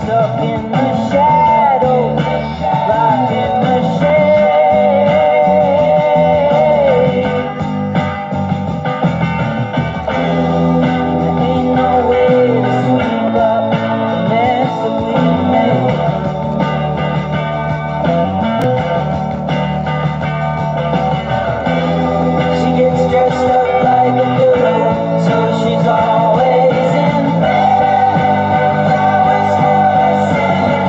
stuck in the shadows, locked in the shade. There ain't no way to sweep up the mess that we made. She gets dressed up like a pillow, so she's always in bed. That was what I said.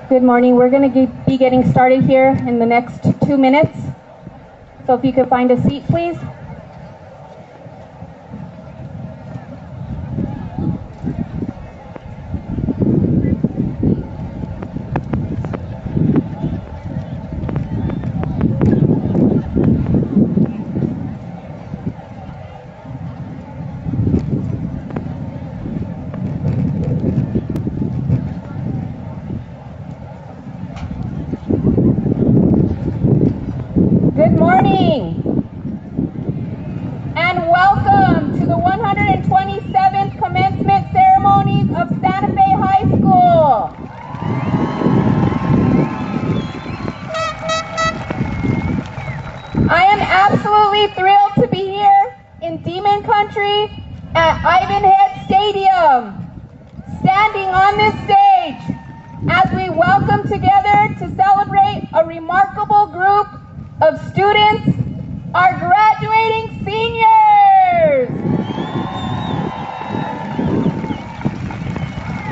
Good morning. We're going to be getting started here in the next 2 minutes. So if you could find a seat, please. Good morning, and welcome to the 127th Commencement Ceremonies of Santa Fe High School. I am absolutely thrilled to be here in Demon Country at Ivanhead Stadium, standing on this stage as we welcome together to celebrate a remarkable group of students, our graduating seniors.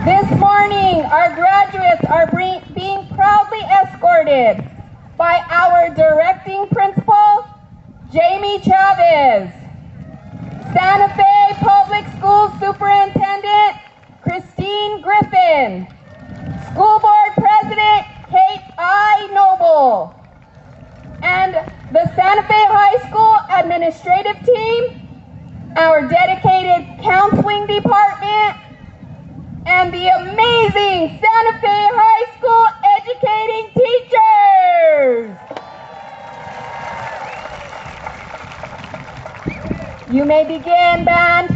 This morning, our graduates are being proudly escorted by our directing principal, Jamie Chavez, Santa Fe Public Schools Superintendent, Christine Griffin, School Board President, Kate I. Noble, and the Santa Fe High School administrative team, our dedicated counseling department, and the amazing Santa Fe High School educating teachers. You may begin, band.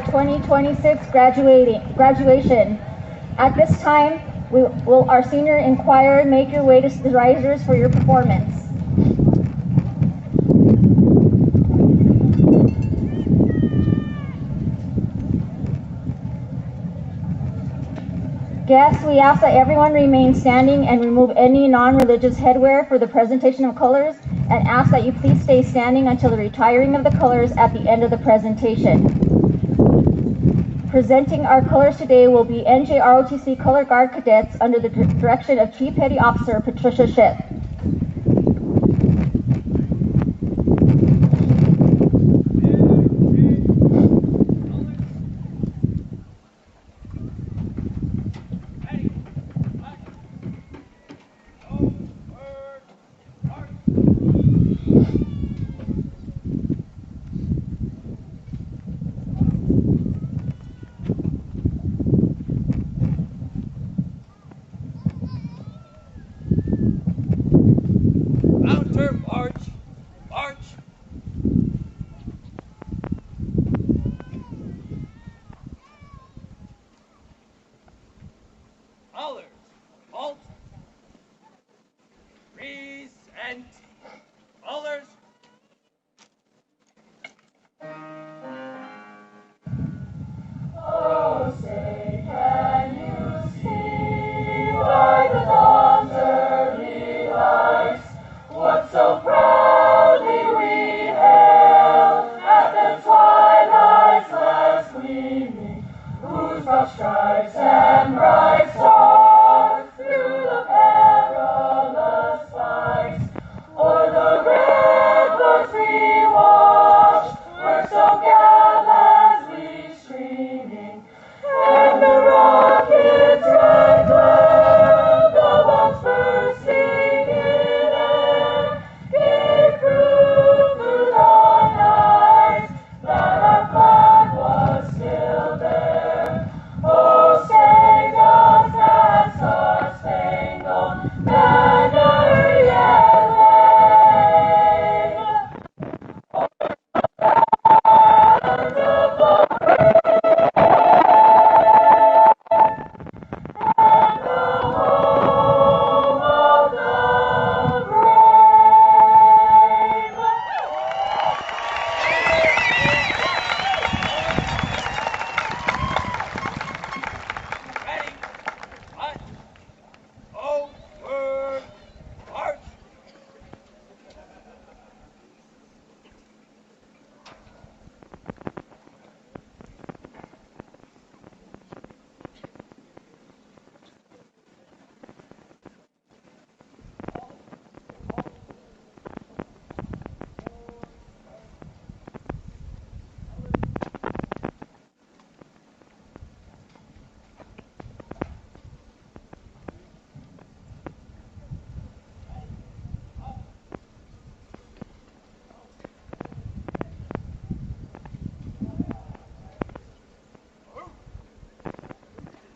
2026 graduation. At this time, will our senior choir make your way to the risers for your performance. Guests, we ask that everyone remain standing and remove any non-religious headwear for the presentation of colors, and ask that you please stay standing until the retiring of the colors at the end of the presentation. Presenting our colors today will be NJROTC Color Guard Cadets under the direction of Chief Petty Officer Patricia Shipp.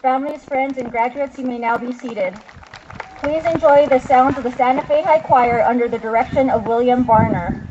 Families, friends, and graduates, you may now be seated. Please enjoy the sounds of the Santa Fe High Choir under the direction of William Varner.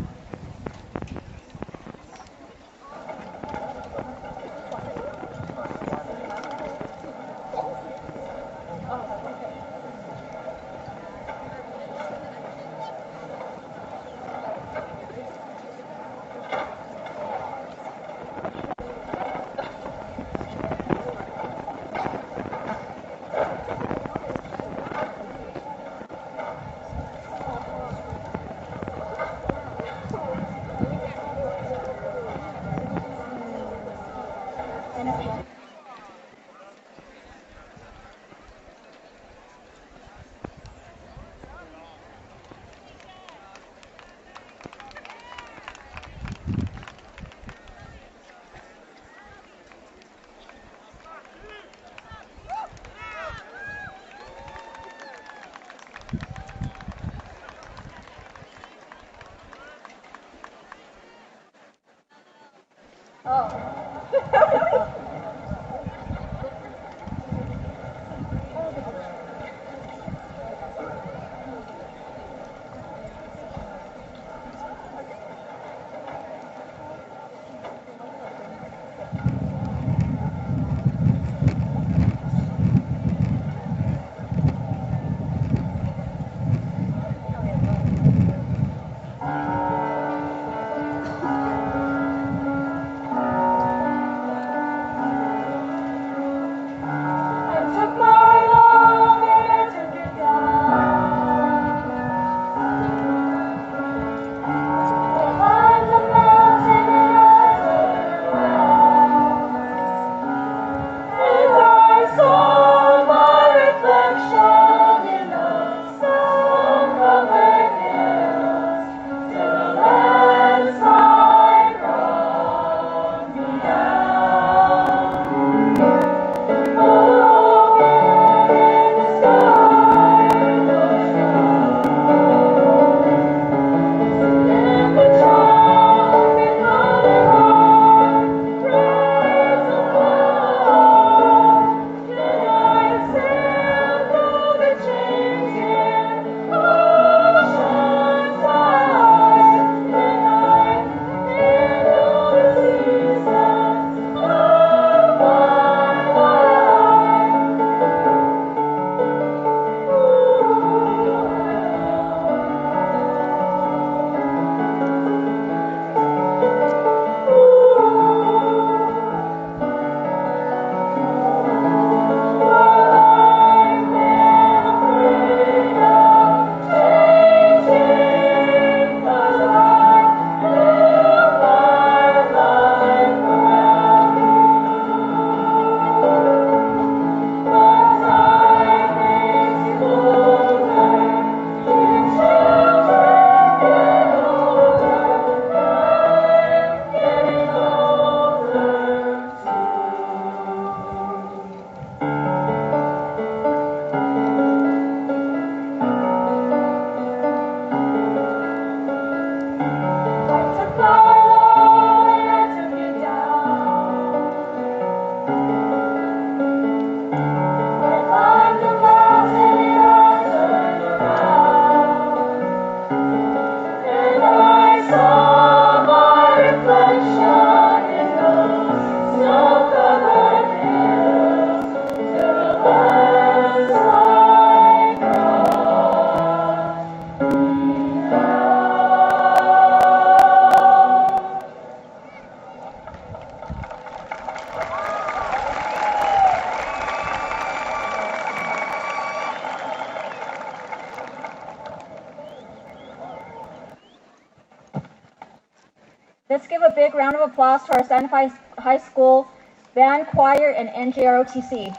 Let's give a big round of applause to our Santa Fe High School band, choir, and NJROTC.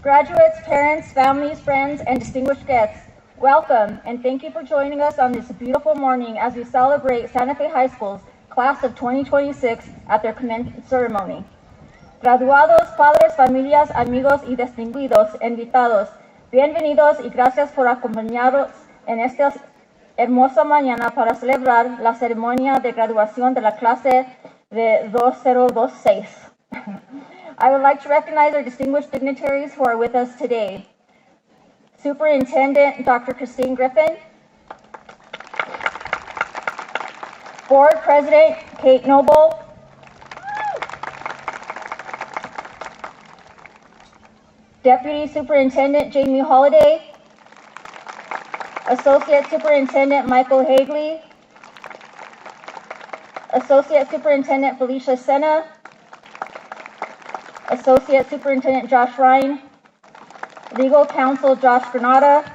Graduates, parents, families, friends, and distinguished guests, welcome and thank you for joining us on this beautiful morning as we celebrate Santa Fe High School's class of 2026 at their commencement ceremony. Graduados, padres, familias, amigos y distinguidos invitados, bienvenidos y gracias por acompañarnos en esta hermosa mañana para celebrar la ceremonia de graduación de la clase de 2026. I would like to recognize our distinguished dignitaries who are with us today. Superintendent Dr. Christine Griffin, Board President Kate Noble, Deputy Superintendent Jamie Holliday, Associate Superintendent Michael Hagley, Associate Superintendent Felicia Sena, Associate Superintendent Josh Ryan, Legal Counsel Josh Granada,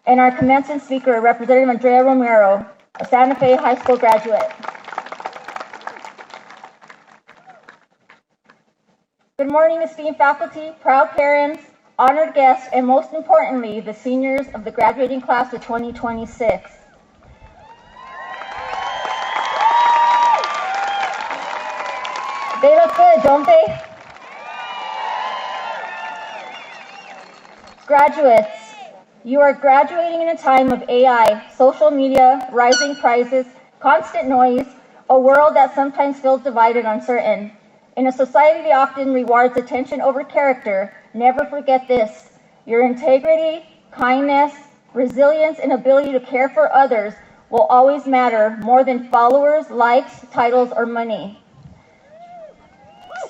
and our commencement speaker, Representative Andrea Romero, a Santa Fe High School graduate. Good morning, esteemed faculty, proud parents, honored guests, and most importantly, the seniors of the graduating class of 2026. They look good, don't they? Graduates, you are graduating in a time of AI, social media, rising prices, constant noise, a world that sometimes feels divided and uncertain. In a society that often rewards attention over character, never forget this: your integrity, kindness, resilience, and ability to care for others will always matter more than followers, likes, titles, or money.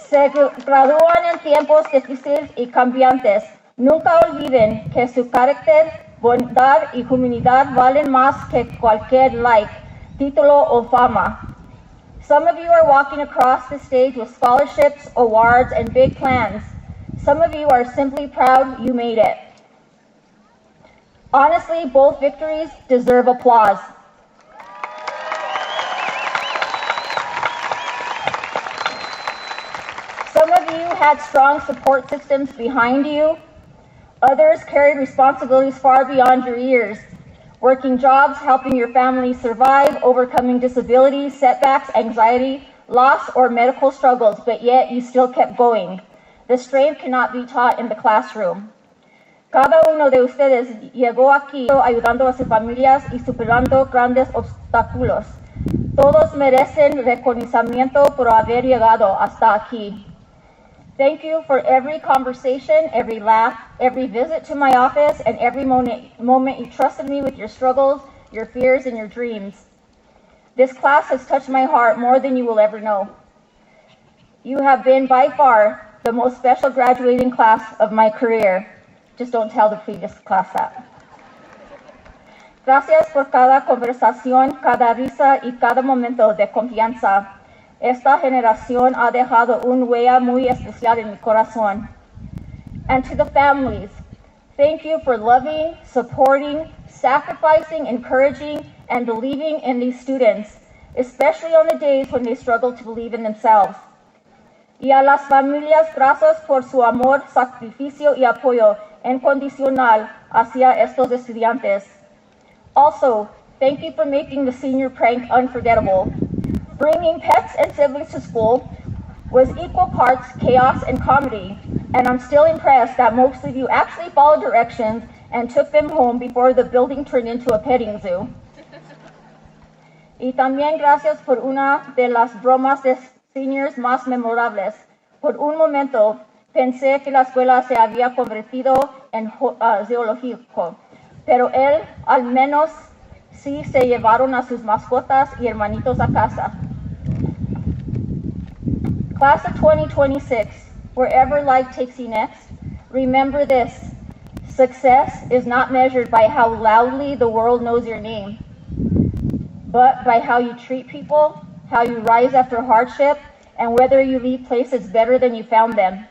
Se gradúan en tiempos difíciles y cambiantes. Nunca olviden que su carácter, bondad y humanidad valen más que cualquier like, título o fama. Some of you are walking across the stage with scholarships, awards, and big plans. Some of you are simply proud you made it. Honestly, both victories deserve applause. Some of you had strong support systems behind you. Others carried responsibilities far beyond your years, working jobs, helping your family survive, overcoming disabilities, setbacks, anxiety, loss, or medical struggles, but yet you still kept going. The strength cannot be taught in the classroom. Cada uno de ustedes llegó aquí ayudando a sus familias y superando grandes obstáculos. Todos merecen reconocimiento por haber llegado hasta aquí. Thank you for every conversation, every laugh, every visit to my office, and every moment you trusted me with your struggles, your fears, and your dreams. This class has touched my heart more than you will ever know. You have been by far the most special graduating class of my career. Just don't tell the previous class that. Gracias por cada conversación, cada risa y cada momento de confianza. Esta generación ha dejado una huella muy especial en mi corazón. And to the families, thank you for loving, supporting, sacrificing, encouraging, and believing in these students, especially on the days when they struggle to believe in themselves. Y a las familias, gracias por su amor, sacrificio y apoyo incondicional hacia estos estudiantes. Also, thank you for making the senior prank unforgettable. Bringing pets and siblings to school was equal parts chaos and comedy, and I'm still impressed that most of you actually followed directions and took them home before the building turned into a petting zoo. Y también gracias por una de las bromas de seniors más memorables. Por un momento pensé que la escuela se había convertido en zoológico, pero él al menos sí se llevaron a sus mascotas y hermanitos a casa. Class of 2026, wherever life takes you next, remember this: success is not measured by how loudly the world knows your name, but by how you treat people, how you rise after hardship, and whether you leave places better than you found them.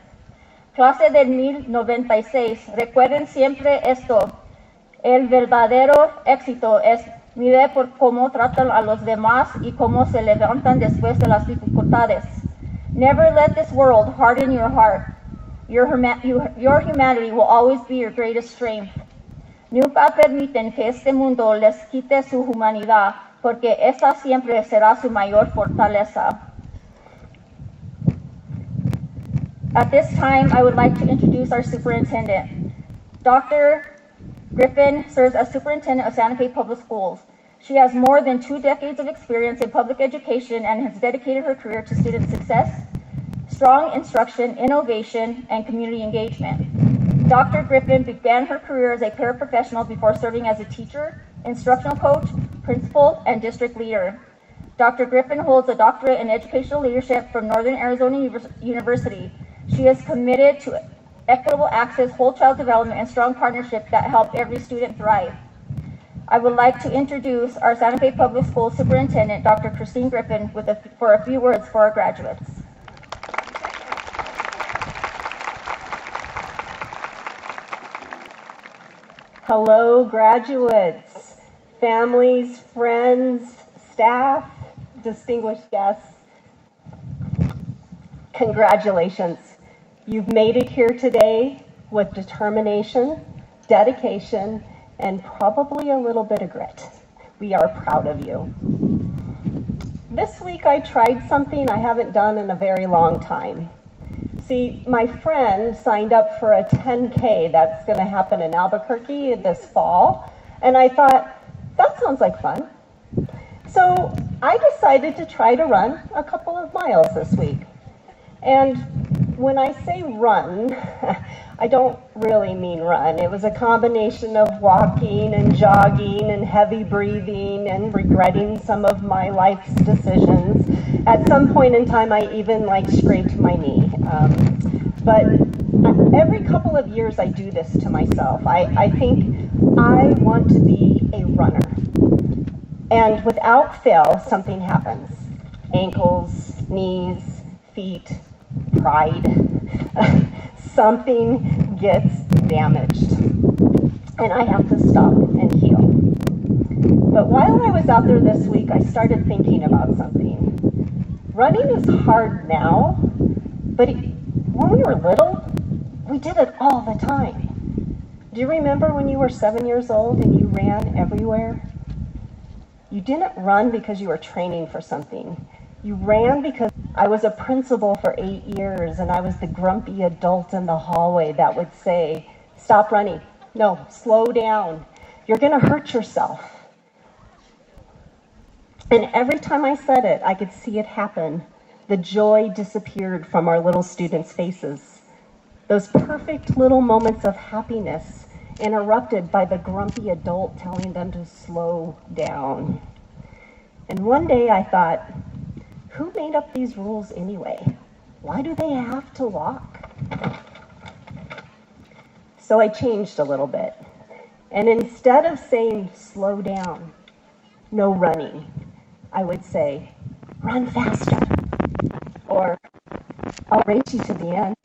Clase del 1096, recuerden siempre esto. El verdadero éxito es mide por cómo tratan a los demás y cómo se levantan después de las dificultades. Never let this world harden your heart. Your humanity will always be your greatest strength. Nunca permiten que este mundo les quite su humanidad, porque esa siempre será su mayor fortaleza. At this time, I would like to introduce our superintendent. Dr. Griffin serves as superintendent of Santa Fe Public Schools. She has more than 2 decades of experience in public education and has dedicated her career to student success, strong instruction, innovation, and community engagement. Dr. Griffin began her career as a paraprofessional before serving as a teacher, instructional coach, principal, and district leader. Dr. Griffin holds a doctorate in educational leadership from Northern Arizona University. She is committed to equitable access, whole child development, and strong partnership that help every student thrive. I would like to introduce our Santa Fe Public Schools Superintendent, Dr. Christine Griffin, for a few words for our graduates. Hello, graduates, families, friends, staff, distinguished guests. Congratulations. You've made it here today with determination, dedication, and probably a little bit of grit. We are proud of you. This week I tried something I haven't done in a very long time. See, my friend signed up for a 10K that's going to happen in Albuquerque this fall, and I thought, that sounds like fun. So I decided to try to run a couple of miles this week. And when I say run, I don't really mean run. It was a combination of walking and jogging and heavy breathing and regretting some of my life's decisions. At some point in time, I even scraped my knee. But every couple of years, I do this to myself. I think I want to be a runner. And without fail, something happens. Ankles, knees, feet, pride. Something gets damaged. And I have to stop and heal. But while I was out there this week, I started thinking about something. Running is hard now, but when we were little, we did it all the time. Do you remember when you were 7 years old and you ran everywhere? You didn't run because you were training for something. You ran because I was a principal for 8 years and I was the grumpy adult in the hallway that would say, stop running. No, slow down. You're going to hurt yourself. And every time I said it, I could see it happen. The joy disappeared from our little students' faces. Those perfect little moments of happiness interrupted by the grumpy adult telling them to slow down. And one day I thought, who made up these rules anyway? Why do they have to walk? So I changed a little bit. And instead of saying slow down, no running, I would say, run faster. Or, I'll race you to the end.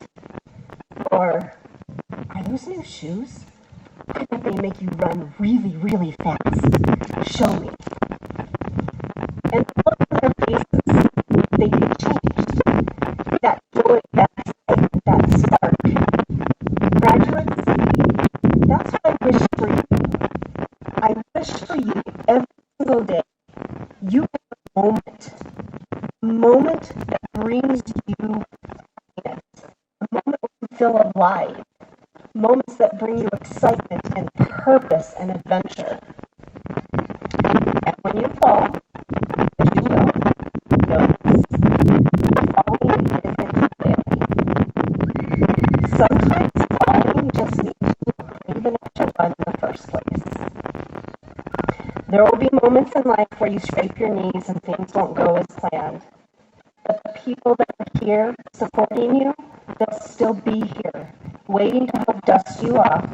Or, are those new shoes? I bet they make you run really, really fast. Show me. And the look on their faces, they get changed. That joy, that excitement, that spark. Graduates, that's what I wish for you. I wish for you every single day, you have a moment that brings you happiness, a moment where you feel alive, moments that bring you excitement and purpose and adventure. And when you fall, as you will, know this. Falling isn't failing. Sometimes falling just means you were brave enough to run in the first place. There will be moments in life where you scrape your knees and things won't go as planned. But the people that are here supporting you, they'll still be here, waiting to help dust you off,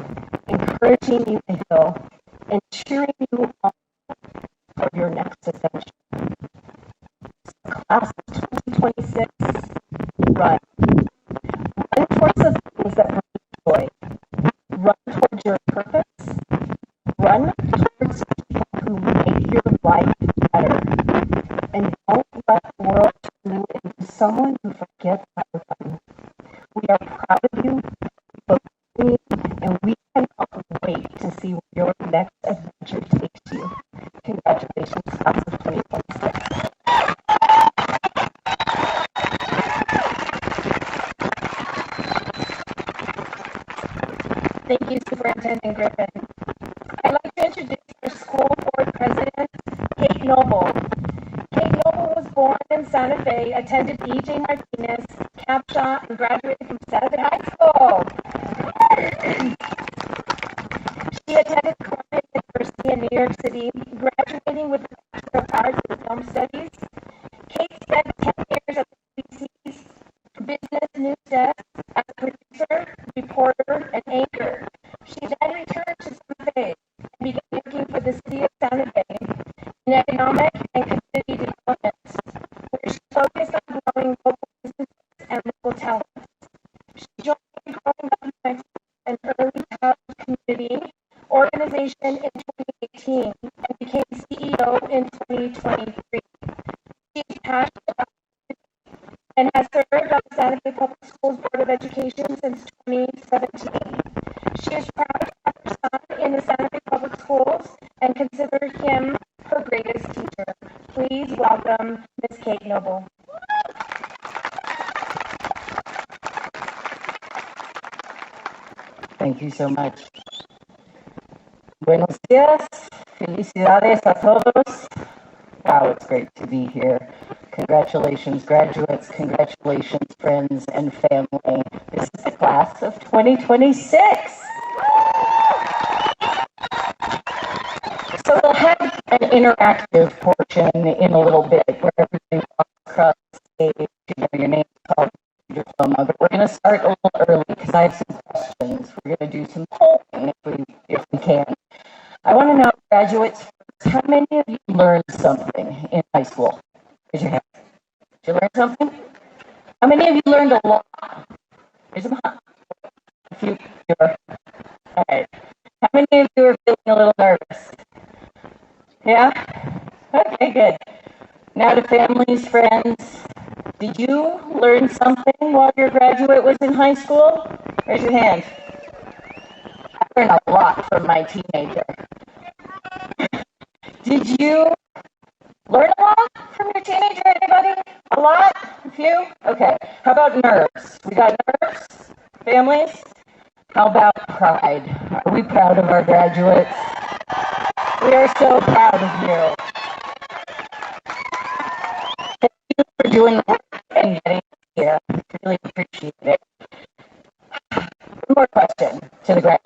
encouraging you to heal, and cheering you on for your next adventure. So class of 2026, run. Run towards the things forget about them. We are proud of you, and we cannot wait to see where your next adventure takes you. Congratulations, class of 2026. Thank you, Superintendent Griffin. I'd like to introduce our school board president, Kate Noble. Kate Noble was born in Santa Fe, attended E.J. Martinez, Capshaw, and graduated from Santa Fe High School. She attended Columbia University in New York City, graduating with a Bachelor of Arts in Film Studies. Kate spent 10 years at the BBC's Business News Desk as a producer, reporter, and anchor. She then returned to Santa Fe and began working for the city of Santa Fe in economic and community development, where she focused on growing local businesses and local talent. She joined the Growing Up Mexico and Early Childhood Community organization in 2018 and became CEO in 2023. She is passionate about and has served on the Santa Fe Public Schools Board of Education since 2017. She is proud to have her son in the Santa Fe Public Schools and considers him her greatest teacher. Please welcome Ms. Kate Noble. Thank you so much. Buenos días. Felicidades a todos. Wow, it's great to be here. Congratulations, graduates. Congratulations, friends and family. This is the class of 2026. So we'll have an interactive portion in a little bit where everybody walks across the stage, your name's called, your diploma, but we're going to start a little early because I have some questions. We're going to do some polling if we can. I want to know, graduates, how many of you learned something in high school? Raise your hand. Did you learn something? How many of you learned a lot? Raise them up. A few. All right. How many of you are feeling a little nervous? Yeah? Okay, good. Now to families, friends. Did you learn something while your graduate was in high school? Raise your hand. I learned a lot from my teenager. Did you learn a lot from your teenager? Anybody? A lot? A few? Okay. How about nerves? We got nerves? Families? How about pride? Are we proud of our graduates? We are so proud of you. Thank you for doing the work and getting here. Really appreciate it. One more question to the graduates.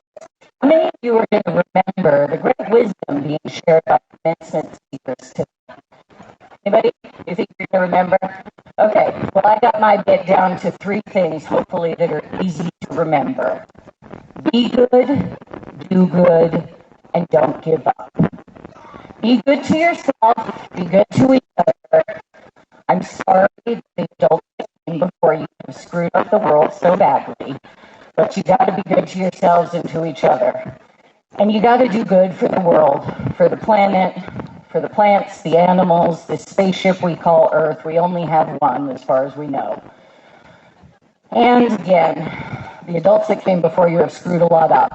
How many of you are going to remember the great wisdom being shared by commencement speakers today? Anybody? You think you're going to remember? Okay. Well, I got my bit down to 3 things, hopefully, that are easy to remember. Be good, do good, and don't give up. Be good to yourself. Be good to each other. I'm sorry that the adults that came before you have screwed up the world so badly, but you got to be good to yourselves and to each other. And you got to do good for the world, for the planet, for the plants, the animals, this spaceship we call Earth. We only have one as far as we know. And again, the adults that came before you have screwed a lot up.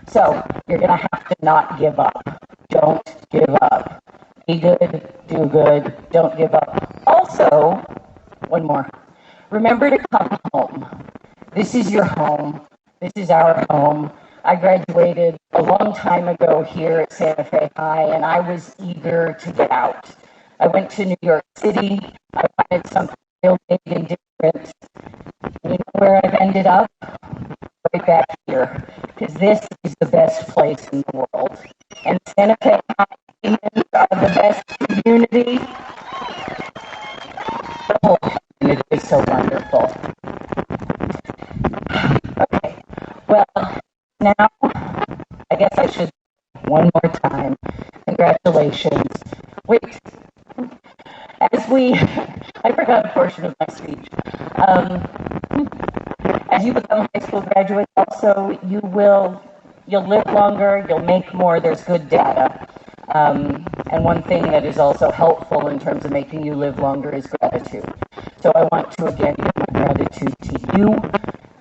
So you're going to have to not give up. Don't give up. Be good, do good, don't give up. Also, one more. Remember to come home. This is your home. This is our home. I graduated a long time ago here at Santa Fe High, and I was eager to get out. I went to New York City. I wanted something real big and different. And you know where I've ended up? Right back here, because this is the best place in the world. And Santa Fe High humans are the best community. The whole community is so wonderful. Okay, well, now I guess I should one more time. Congratulations. Wait, I forgot a portion of my speech. As you become high school graduates, also you'll live longer, you'll make more, there's good data. And one thing that is also helpful in terms of making you live longer is gratitude. So I want to again give my gratitude to you,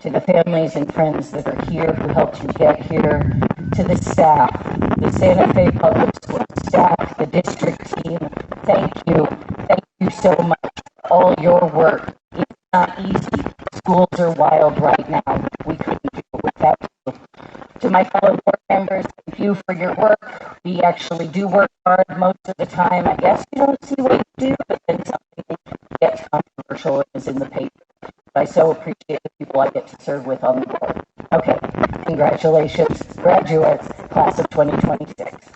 to the families and friends that are here who helped you get here, to the staff, the Santa Fe Public School staff, the district team. Thank you. Thank you so much for all your work. It's not easy. Schools are wild right now. We couldn't do it without you. To my fellow board members, thank you for your work. We actually do work hard most of the time. I guess you don't see what you do, but then something gets controversial and is in the paper. I so appreciate the people I get to serve with on the board. Okay, congratulations, graduates, class of 2026.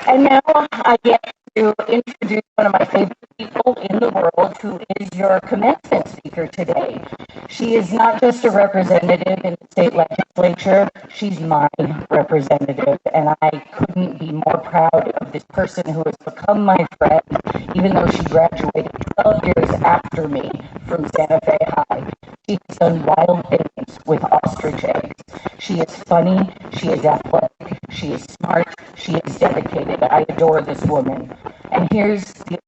And now I get to introduce one of my favorite people in the world, who is your commencement speaker today. She is not just a representative in the state legislature, she's my representative, and I couldn't be more proud of this person who has become my friend, even though she graduated 12 years after me from Santa Fe High. She has done wild things with ostrich eggs. She is funny, she is athletic, she is smart, she is dedicated. I adore this woman. And here's the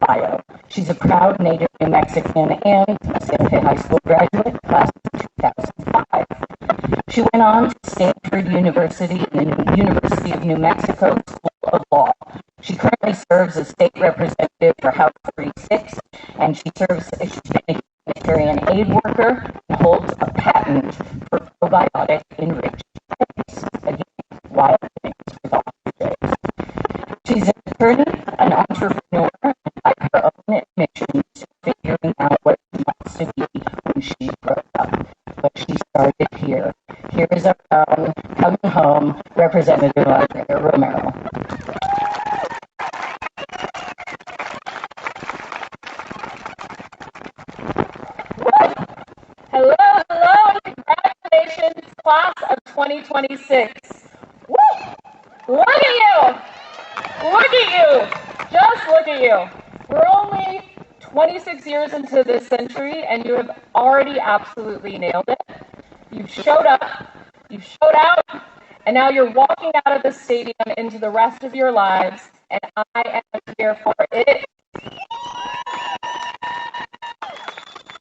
bio. She's a proud native New Mexican and a Santa Fe High School graduate, class of 2005. She went on to Stanford University and the University of New Mexico School of Law. She currently serves as state representative for House 46, and she's been a humanitarian aid worker and holds a patent for probiotic enriched eggs. Again, wild things with ostrich eggs. She's an attorney, an entrepreneur, and by her own admission, figuring out what she wants to be when she grows up. But she started here. Here is our own, coming home, Representative Andrea Romero. Hello, hello, congratulations, class of 2026. Woo! Look at you! Look at you! Just look at you. We're only 26 years into this century, and you have already absolutely nailed it. You've showed up, you've showed out, and now you're walking out of the stadium into the rest of your lives, and I am here for it.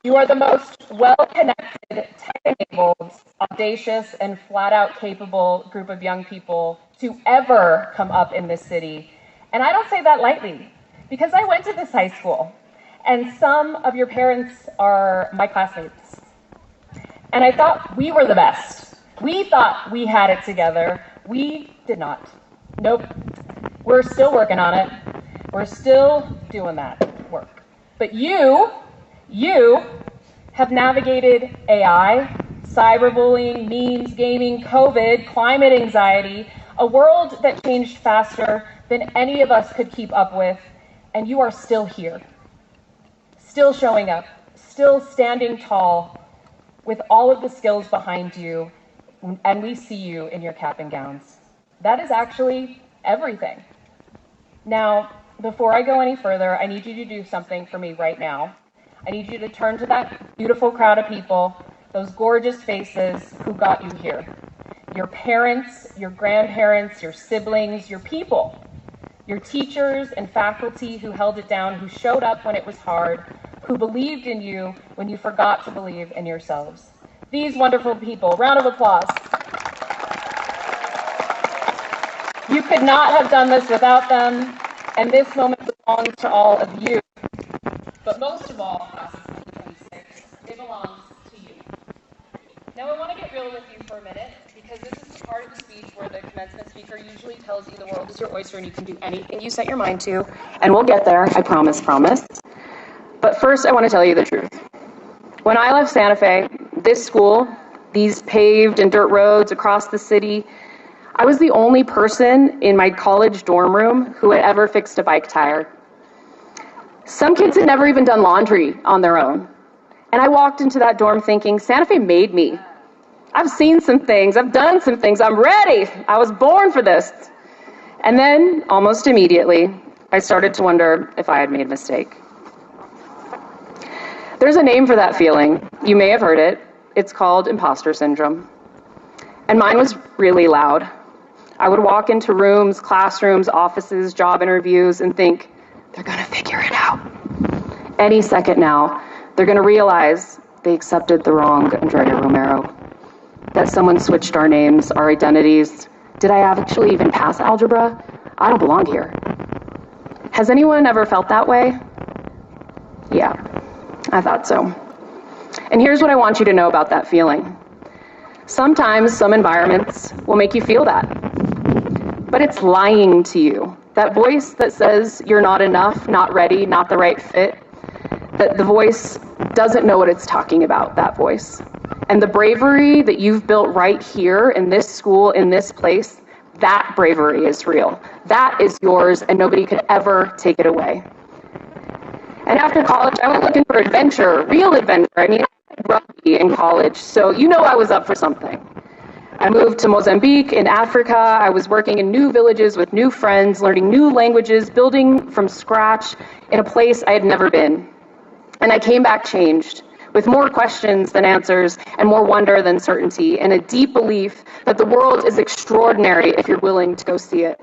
You are the most well-connected, tech-enabled, audacious, and flat-out capable group of young people to ever come up in this city. And I don't say that lightly, because I went to this high school, and some of your parents are my classmates. And I thought we were the best. We thought we had it together. We did not. Nope. We're still working on it. We're still doing that work. But you have navigated AI, cyberbullying, memes, gaming, COVID, climate anxiety, a world that changed faster than any of us could keep up with, and you are still here, still showing up, still standing tall with all of the skills behind you, and we see you in your cap and gowns. That is actually everything. Now, before I go any further, I need you to do something for me right now. I need you to turn to that beautiful crowd of people, those gorgeous faces who got you here. Your parents, your grandparents, your siblings, your people, your teachers and faculty who held it down, who showed up when it was hard, who believed in you when you forgot to believe in yourselves. These wonderful people, round of applause. You could not have done this without them, and this moment belongs to all of you. But most of all, class of 2026, it belongs to you. Now I want to get real with you for a minute, because this is the part of the speech where the commencement speaker usually tells you the world is your oyster and you can do anything you set your mind to. And we'll get there, I promise. But first, I want to tell you the truth. When I left Santa Fe, this school, these paved and dirt roads across the city, I was the only person in my college dorm room who had ever fixed a bike tire. Some kids had never even done laundry on their own. And I walked into that dorm thinking, Santa Fe made me. I've seen some things, I've done some things, I'm ready. I was born for this. And then, almost immediately, I started to wonder if I had made a mistake. There's a name for that feeling. You may have heard it. It's called imposter syndrome. And mine was really loud. I would walk into rooms, classrooms, offices, job interviews, and think, They're gonna figure it out. Any second now, they're gonna realize they accepted the wrong Andrea Romero. That someone switched our names, our identities. Did I actually even pass algebra? I don't belong here. Has anyone ever felt that way? Yeah, I thought so. And here's what I want you to know about that feeling. Sometimes some environments will make you feel that, but it's lying to you. That voice that says you're not enough, not ready, not the right fit, that the voice doesn't know what it's talking about, that voice. And the bravery that you've built right here in this school, in this place, that bravery is real. That is yours, and nobody could ever take it away. And after college, I was looking for adventure, real adventure. I mean, I played rugby in college, so you know I was up for something. I moved to Mozambique in Africa. I was working in new villages with new friends, learning new languages, building from scratch in a place I had never been. And I came back changed, with more questions than answers and more wonder than certainty, and a deep belief that the world is extraordinary if you're willing to go see it.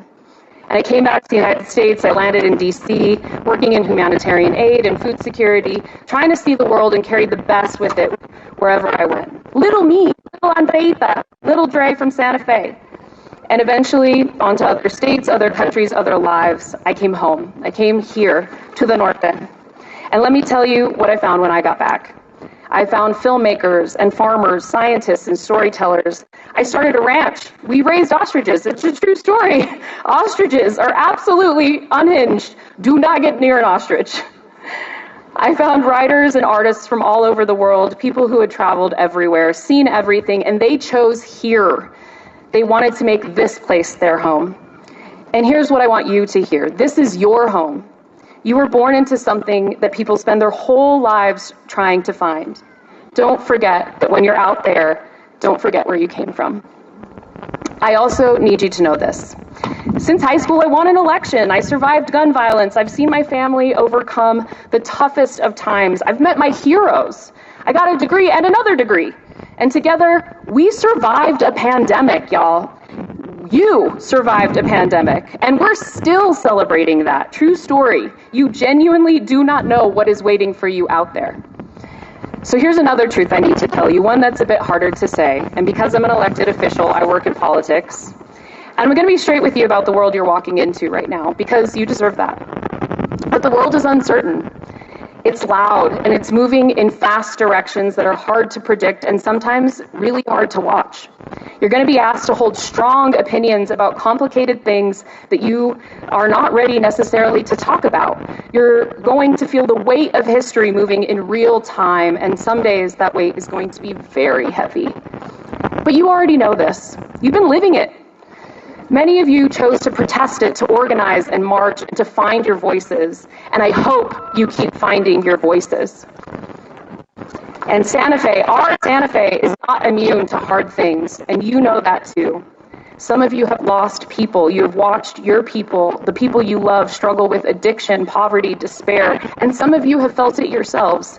And I came back to the United States. I landed in DC, working in humanitarian aid and food security, trying to see the world and carry the best with it wherever I went. Little me, little Andreita, little Dre from Santa Fe. And eventually onto other states, other countries, other lives. I came home. I came here to the Norte. And let me tell you what I found when I got back. I found filmmakers and farmers, scientists and storytellers. I started a ranch. We raised ostriches. It's a true story. Ostriches are absolutely unhinged. Do not get near an ostrich. I found writers and artists from all over the world, people who had traveled everywhere, seen everything, and they chose here. They wanted to make this place their home. And here's what I want you to hear. This is your home. You were born into something that people spend their whole lives trying to find. Don't forget that when you're out there, don't forget where you came from. I also need you to know this. Since high school, I won an election. I survived gun violence. I've seen my family overcome the toughest of times. I've met my heroes. I got a degree and another degree. And together, we survived a pandemic, y'all. You survived a pandemic, and we're still celebrating that. True story. You genuinely do not know what is waiting for you out there. So here's another truth I need to tell you, one that's a bit harder to say. And because I'm an elected official, I work in politics. And I'm going to be straight with you about the world you're walking into right now, because you deserve that. But the world is uncertain. It's loud, and it's moving in fast directions that are hard to predict and sometimes really hard to watch. You're going to be asked to hold strong opinions about complicated things that you are not ready necessarily to talk about. You're going to feel the weight of history moving in real time, and some days that weight is going to be very heavy. But you already know this. You've been living it. Many of you chose to protest it, to organize and march, and to find your voices. And I hope you keep finding your voices. And Santa Fe, our Santa Fe, is not immune to hard things, and you know that too. Some of you have lost people. You have watched your people, the people you love, struggle with addiction, poverty, despair, and some of you have felt it yourselves.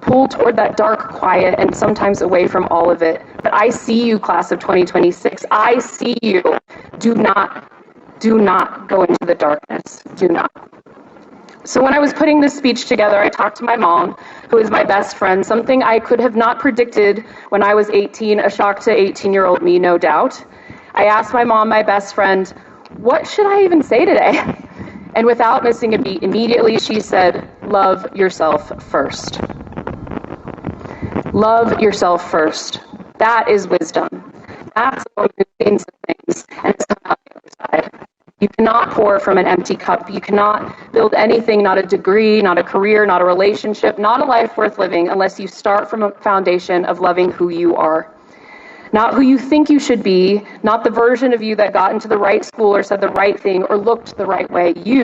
Pulled toward that dark quiet and sometimes away from all of it. But I see you, class of 2026. I see you. Do not go into the darkness. Do not. So when I was putting this speech together, I talked to my mom, who is my best friend, something I could have not predicted when I was 18, a shock to 18-year-old me, no doubt. I asked my mom, my best friend, what should I even say today? And without missing a beat, immediately she said, love yourself first. Love yourself first. That is wisdom. That's what moves things, and it's come out the other side. You cannot pour from an empty cup. You cannot build anything, not a degree, not a career, not a relationship, not a life worth living, unless you start from a foundation of loving who you are. Not who you think you should be, not the version of you that got into the right school or said the right thing or looked the right way. You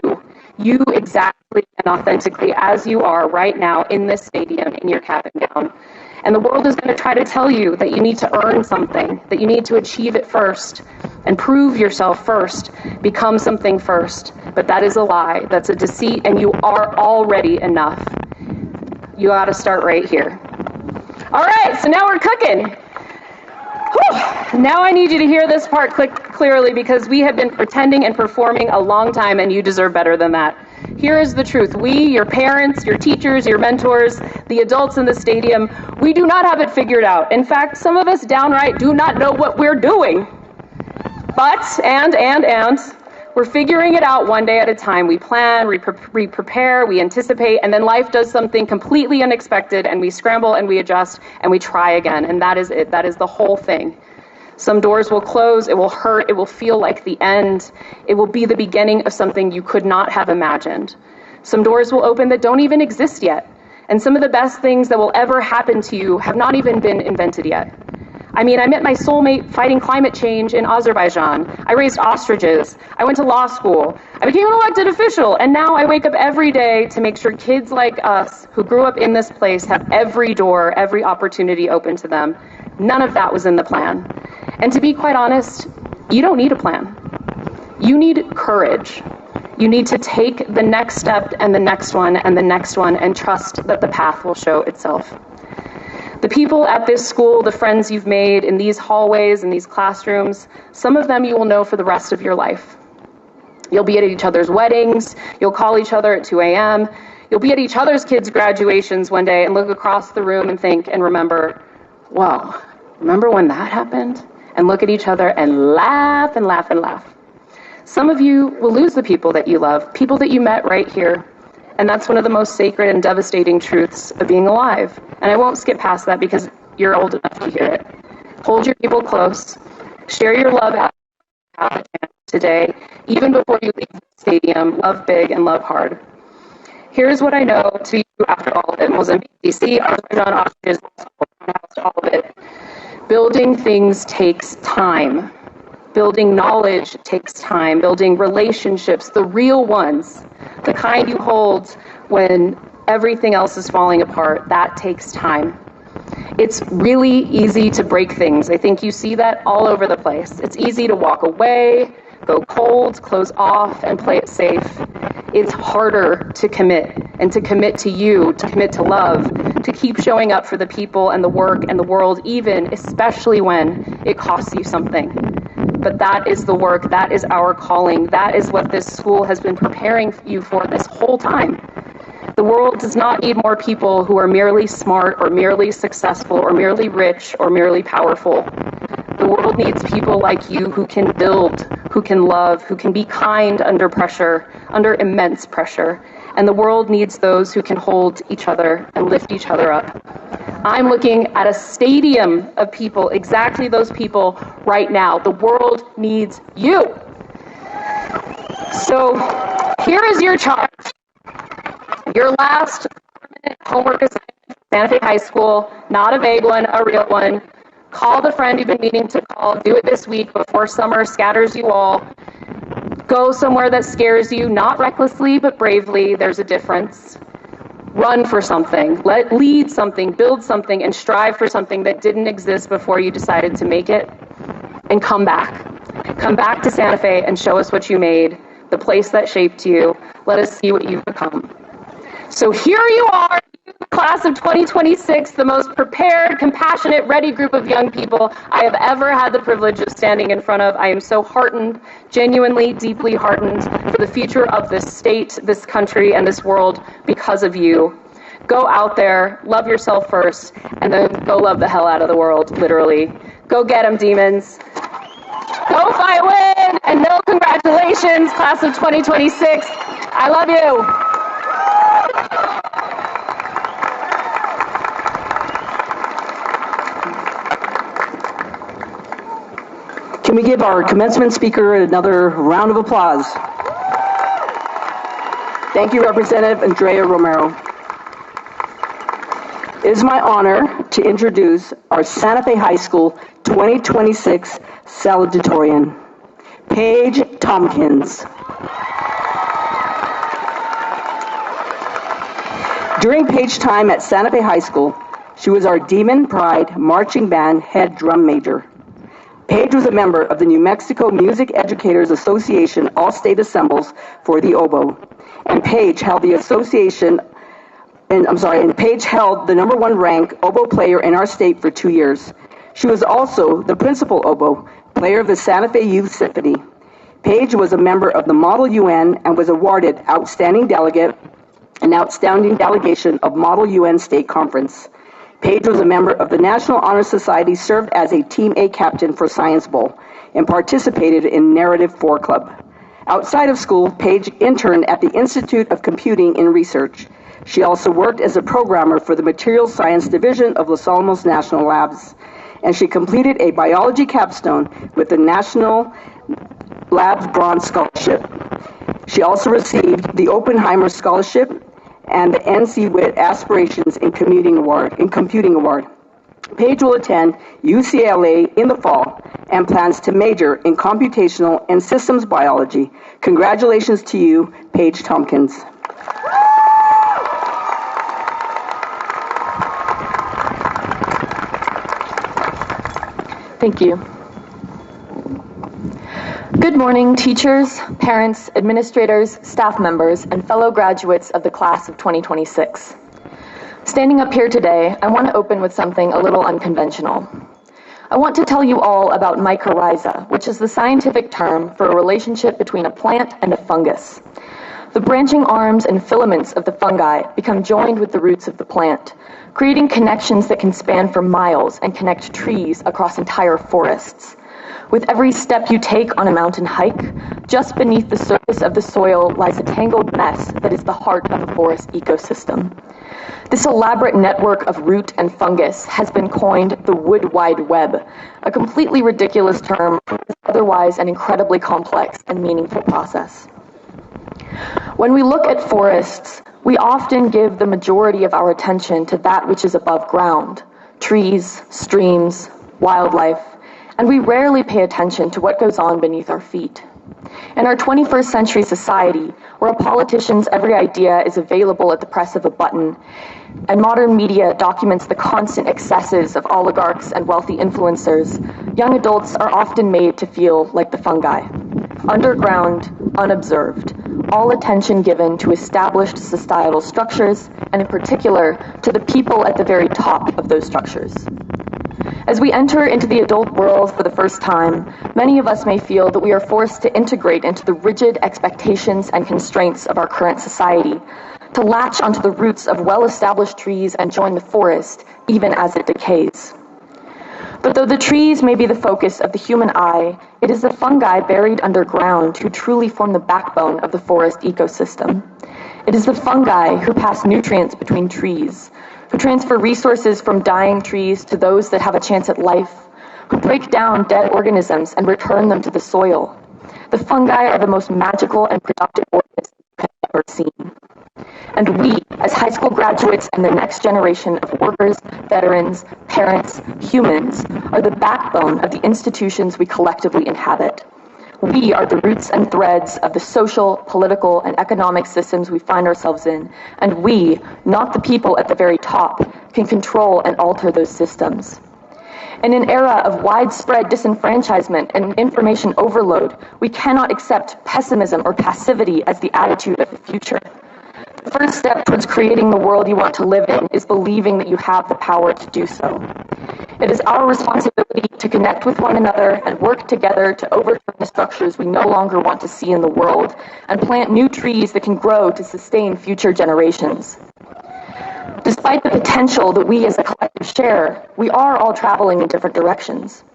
exactly and authentically as you are right now in this stadium in your cap and gown. And the world is going to try to tell you that you need to earn something, that you need to achieve it first and prove yourself first, become something first. But that is a lie. That's a deceit, and you are already enough. You got to start right here. All right, so now we're cooking. Whew. Now I need you to hear this part clearly, because we have been pretending and performing a long time, and you deserve better than that. Here is the truth. We, your parents, your teachers, your mentors, the adults in the stadium, we do not have it figured out. In fact, some of us downright do not know what we're doing. But, we're figuring it out one day at a time. We plan, we prepare, we anticipate, and then life does something completely unexpected, and we scramble and we adjust and we try again. And that is it. That is the whole thing. Some doors will close, it will hurt, it will feel like the end. It will be the beginning of something you could not have imagined. Some doors will open that don't even exist yet. And some of the best things that will ever happen to you have not even been invented yet. I mean, I met my soulmate fighting climate change in Azerbaijan. I raised ostriches. I went to law school. I became an elected official. And now I wake up every day to make sure kids like us who grew up in this place have every door, every opportunity open to them. None of that was in the plan. And to be quite honest, you don't need a plan. You need courage. You need to take the next step and the next one and the next one and trust that the path will show itself. The people at this school, the friends you've made in these hallways, in these classrooms, some of them you will know for the rest of your life. You'll be at each other's weddings, you'll call each other at 2 a.m., you'll be at each other's kids' graduations one day and look across the room and think and remember, whoa, remember when that happened? And look at each other and laugh and laugh and laugh. Some of you will lose the people that you love, people that you met right here. And that's one of the most sacred and devastating truths of being alive. And I won't skip past that because you're old enough to hear it. Hold your people close. Share your love out today, even before you leave the stadium. Love big and love hard. Here's what I know to be true after all of it. Mozambique, DC, Azerbaijan, ostriches, all of it. Building things takes time. Building knowledge takes time. Building relationships, the real ones, the kind you hold when everything else is falling apart, that takes time. It's really easy to break things. I think you see that all over the place. It's easy to walk away, go cold, close off, and play it safe. It's harder to commit, and to commit to you, to commit to love, to keep showing up for the people and the work and the world, even, especially when it costs you something. But that is the work, that is our calling, that is what this school has been preparing you for this whole time. The world does not need more people who are merely smart or merely successful or merely rich or merely powerful. The world needs people like you who can build, who can love, who can be kind under pressure, under immense pressure. And the world needs those who can hold each other and lift each other up. I'm looking at a stadium of people, exactly those people right now. The world needs you. So here is your charge. Your last homework assignment, Santa Fe High School, not a vague one, a real one. Call the friend you've been meaning to call. Do it this week before summer scatters you all. Go somewhere that scares you, not recklessly, but bravely. There's a difference. Run for something. Lead something, build something, and strive for something that didn't exist before you decided to make it. And come back. Come back to Santa Fe and show us what you made, the place that shaped you. Let us see what you've become. So here you are, class of 2026, the most prepared, compassionate, ready group of young people I have ever had the privilege of standing in front of. I am so heartened, genuinely, deeply heartened for the future of this state, this country, and this world because of you. Go out there, love yourself first, and then go love the hell out of the world, literally. Go get them, demons. Go fight, win, and no congratulations, class of 2026. I love you. Can we give our commencement speaker another round of applause? Thank you, Representative Andrea Romero. It is my honor to introduce our Santa Fe High School 2026 Salutatorian, Paige Tompkins. During Paige time at Santa Fe High School, she was our Demon Pride Marching Band head drum major. Paige was a member of the New Mexico Music Educators Association All-State Assembles for the oboe, and Paige held the Paige held the #1 rank oboe player in our state for 2 years. She was also the principal oboe player of the Santa Fe Youth Symphony. Paige was a member of the Model UN and was awarded Outstanding Delegate and Outstanding Delegation of Model UN State Conference. Paige was a member of the National Honor Society, served as a Team A captain for Science Bowl, and participated in Narrative 4 Club. Outside of school, Paige interned at the Institute of Computing and Research. She also worked as a programmer for the Materials Science Division of Los Alamos National Labs, and she completed a biology capstone with the National Labs Bronze Scholarship. She also received the Oppenheimer Scholarship and the NC WIT Aspirations in Computing Award. Paige will attend UCLA in the fall and plans to major in computational and systems biology. Congratulations to you, Paige Tompkins. Thank you. Good morning, teachers, parents, administrators, staff members, and fellow graduates of the class of 2026. Standing up here today, I want to open with something a little unconventional. I want to tell you all about mycorrhiza, which is the scientific term for a relationship between a plant and a fungus. The branching arms and filaments of the fungi become joined with the roots of the plant, creating connections that can span for miles and connect trees across entire forests. With every step you take on a mountain hike, just beneath the surface of the soil lies a tangled mess that is the heart of a forest ecosystem. This elaborate network of root and fungus has been coined the Wood Wide Web, a completely ridiculous term for otherwise an incredibly complex and meaningful process. When we look at forests, we often give the majority of our attention to that which is above ground, trees, streams, wildlife, and we rarely pay attention to what goes on beneath our feet. In our 21st century society, where a politician's every idea is available at the press of a button, and modern media documents the constant excesses of oligarchs and wealthy influencers, young adults are often made to feel like the fungi. Underground, unobserved, all attention given to established societal structures, and in particular, to the people at the very top of those structures. As we enter into the adult world for the first time, many of us may feel that we are forced to integrate into the rigid expectations and constraints of our current society, to latch onto the roots of well-established trees and join the forest, even as it decays. But though the trees may be the focus of the human eye, it is the fungi buried underground who truly form the backbone of the forest ecosystem. It is the fungi who pass nutrients between trees, who transfer resources from dying trees to those that have a chance at life, who break down dead organisms and return them to the soil. The fungi are the most magical and productive organisms you have ever seen. And we, as high school graduates and the next generation of workers, veterans, parents, humans, are the backbone of the institutions we collectively inhabit. We are the roots and threads of the social, political, and economic systems we find ourselves in, and we, not the people at the very top, can control and alter those systems. In an era of widespread disenfranchisement and information overload, we cannot accept pessimism or passivity as the attitude of the future. The first step towards creating the world you want to live in is believing that you have the power to do so. It is our responsibility to connect with one another and work together to overturn the structures we no longer want to see in the world and plant new trees that can grow to sustain future generations. Despite the potential that we as a collective share, we are all traveling in different directions.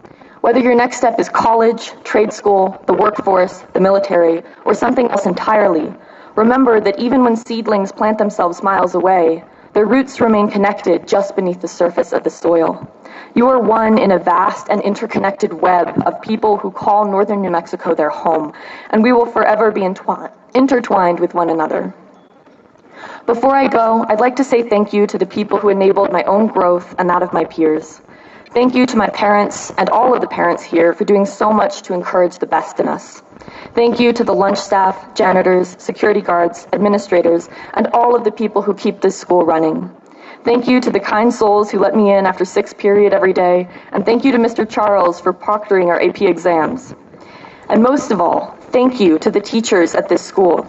Whether your next step is college, trade school, the workforce, the military, or something else entirely, remember that even when seedlings plant themselves miles away, their roots remain connected just beneath the surface of the soil. You are one in a vast and interconnected web of people who call northern New Mexico their home, and we will forever be intertwined with one another. Before I go, I'd like to say thank you to the people who enabled my own growth and that of my peers. Thank you to my parents and all of the parents here for doing so much to encourage the best in us. Thank you to the lunch staff, janitors, security guards, administrators, and all of the people who keep this school running. Thank you to the kind souls who let me in after 6th period every day, and thank you to Mr. Charles for proctoring our AP exams. And most of all, thank you to the teachers at this school.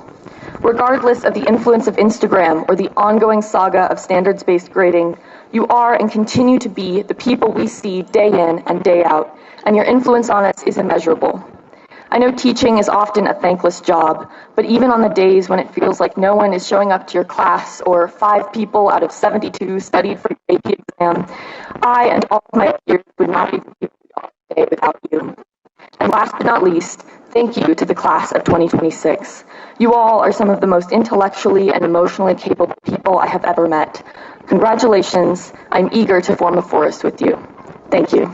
Regardless of the influence of Instagram or the ongoing saga of standards-based grading, you are and continue to be the people we see day in and day out, and your influence on us is immeasurable. I know teaching is often a thankless job, but even on the days when it feels like no one is showing up to your class or 5 people out of 72 studied for the AP exam, I and all of my peers would not be here today without you. And last but not least, thank you to the class of 2026. You all are some of the most intellectually and emotionally capable people I have ever met. Congratulations. I'm eager to form a forest with you. Thank you.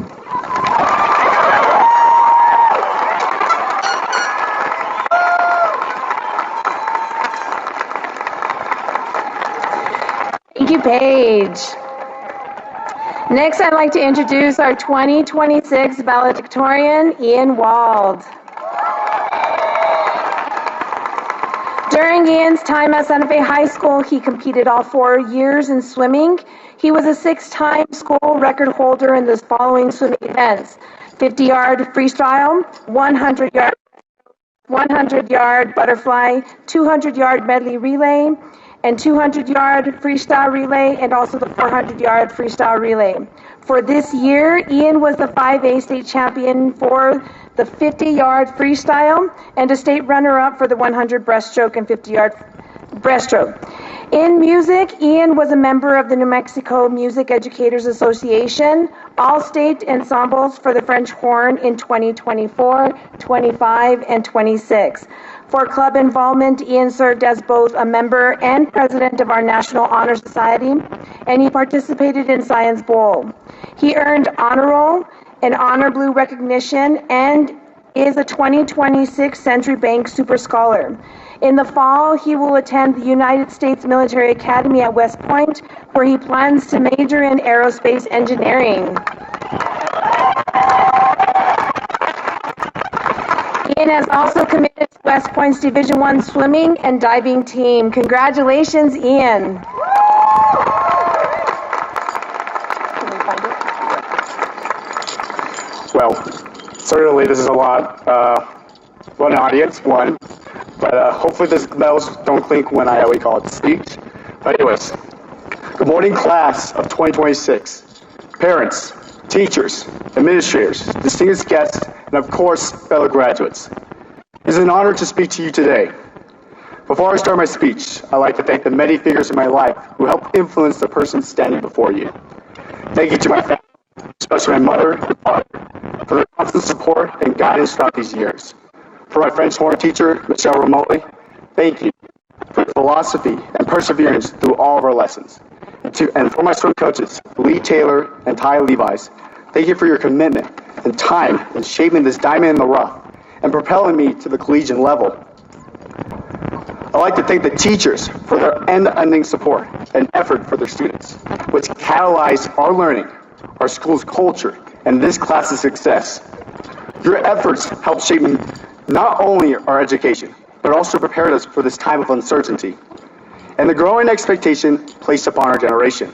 Thank you, Paige. Next, I'd like to introduce our 2026 valedictorian, Ian Wald. During Ian's time at Santa Fe High School, he competed all 4 years in swimming. He was a 6-time school record holder in the following swimming events: 50-yard freestyle, 100-yard butterfly, 200-yard medley relay, and 200-yard freestyle relay, and also the 400-yard freestyle relay. For this year, Ian was the 5A state champion for the 50-yard freestyle and a state runner-up for the 100 breaststroke and 50-yard breaststroke. In music, Ian was a member of the New Mexico Music Educators Association, all-state ensembles for the French horn in 2024, 25, and 26. For club involvement, Ian served as both a member and president of our National Honor Society, and he participated in Science Bowl. He earned honor roll and honor blue recognition and is a 2026 Century Bank Super Scholar. In the fall, he will attend the United States Military Academy at West Point, where he plans to major in aerospace engineering. Ian has also committed to West Point's Division I swimming and diving team. Congratulations, Ian. Well, certainly this is a lot. One audience, one. But hopefully the bells don't clink when we call it speech. But anyways, good morning, class of 2026. Parents, teachers, administrators, distinguished guests, and of course, fellow graduates. It is an honor to speak to you today. Before I start my speech, I'd like to thank the many figures in my life who helped influence the person standing before you. Thank you to my family, especially my mother and father, for their constant support and guidance throughout these years. For my French horn teacher, Michelle Remotely, thank you for your philosophy and perseverance through all of our lessons. And for my swim coaches, Lee Taylor and Ty Levi's, thank you for your commitment and time in shaping this diamond in the rough and propelling me to the collegiate level. I'd like to thank the teachers for their unending support and effort for their students, which catalyzed our learning, our school's culture, and this class's success. Your efforts helped shape not only our education, but also prepared us for this time of uncertainty and the growing expectation placed upon our generation.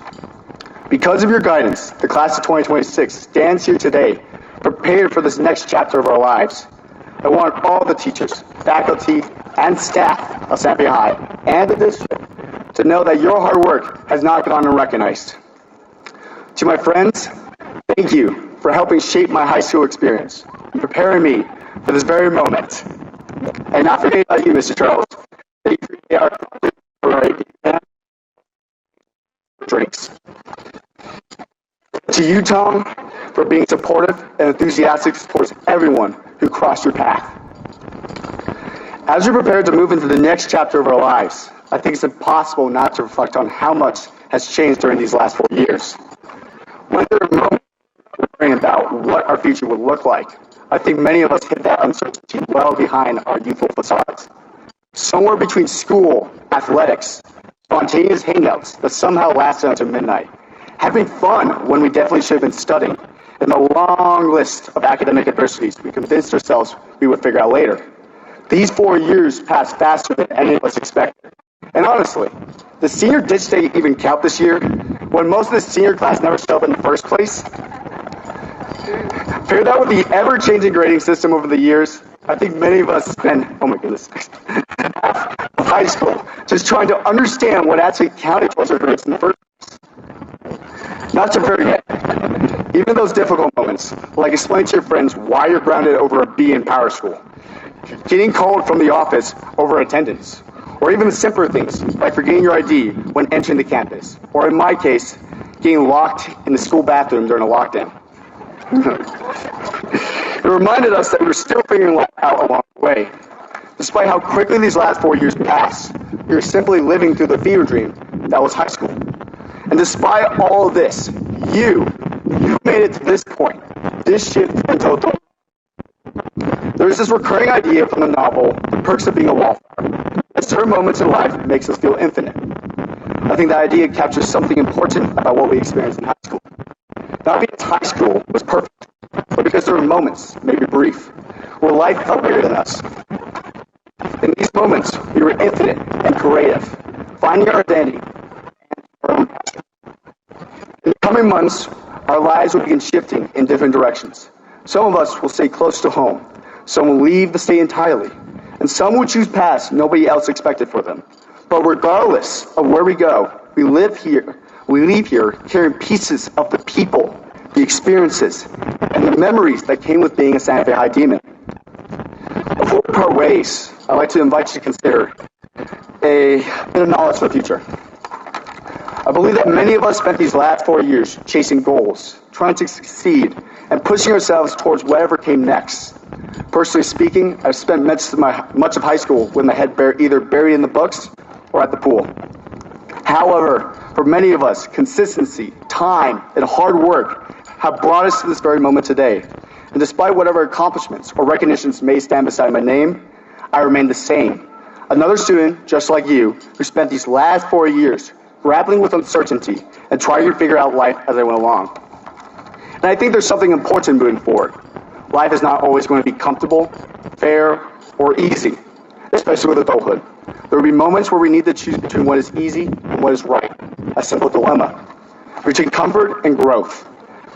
Because of your guidance, the class of 2026 stands here today, prepared for this next chapter of our lives. I want all the teachers, faculty, and staff of Santa Fe High and the district to know that your hard work has not gone unrecognized. To my friends, thank you for helping shape my high school experience and preparing me for this very moment. And not forgetting about you, Mr. Charles. Thank you for our drinks. To you, Tom, for being supportive and enthusiastic towards everyone who crossed your path. As we prepare to move into the next chapter of our lives, I think it's impossible not to reflect on how much has changed during these last 4 years. When there are moments worrying about what our future would look like, I think many of us hit that uncertainty well behind our youthful facades. Somewhere between school, athletics, spontaneous hangouts that somehow lasted until midnight, having fun when we definitely should have been studying, and the long list of academic adversities we convinced ourselves we would figure out later. These 4 years passed faster than any of us expected. And honestly, does senior ditch day even count this year, when most of the senior class never showed up in the first place? Pair that with the ever-changing grading system over the years, I think many of us spend, oh my goodness, high school just trying to understand what actually counted towards our grades in the first place. Not to forget, even those difficult moments, like explaining to your friends why you're grounded over a B in Power School, getting called from the office over attendance, or even the simpler things, like forgetting your ID when entering the campus, or in my case, getting locked in the school bathroom during a lockdown. It reminded us that we were still figuring life out along the way. Despite how quickly these last 4 years passed, we were simply living through the fever dream that was high school. And despite all of this, you made it to this point. This shit went total. There's this recurring idea from the novel, The Perks of Being a Wallflower, that certain moments in life makes us feel infinite. I think that idea captures something important about what we experienced in high school. Not because high school was perfect, but because there were moments, maybe brief, where life felt bigger than us. In these moments, we were infinite and creative, finding our identity and our own passion. In the coming months, our lives will begin shifting in different directions. Some of us will stay close to home, some will leave the state entirely, and some will choose paths nobody else expected for them. But regardless of where we go, we leave here carrying pieces of the people, the experiences, and the memories that came with being a Santa Fe High Demon. Before we part ways, I'd like to invite you to consider a bit of knowledge for the future. I believe that many of us spent these last 4 years chasing goals, trying to succeed, and pushing ourselves towards whatever came next. Personally speaking, I've spent much of high school with my head either buried in the books or at the pool. However, for many of us, consistency, time, and hard work have brought us to this very moment today. And despite whatever accomplishments or recognitions may stand beside my name, I remain the same. Another student, just like you, who spent these last 4 years grappling with uncertainty and trying to figure out life as I went along. And I think there's something important moving forward. Life is not always going to be comfortable, fair, or easy, especially with adulthood. There will be moments where we need to choose between what is easy and what is right, a simple dilemma, between comfort and growth,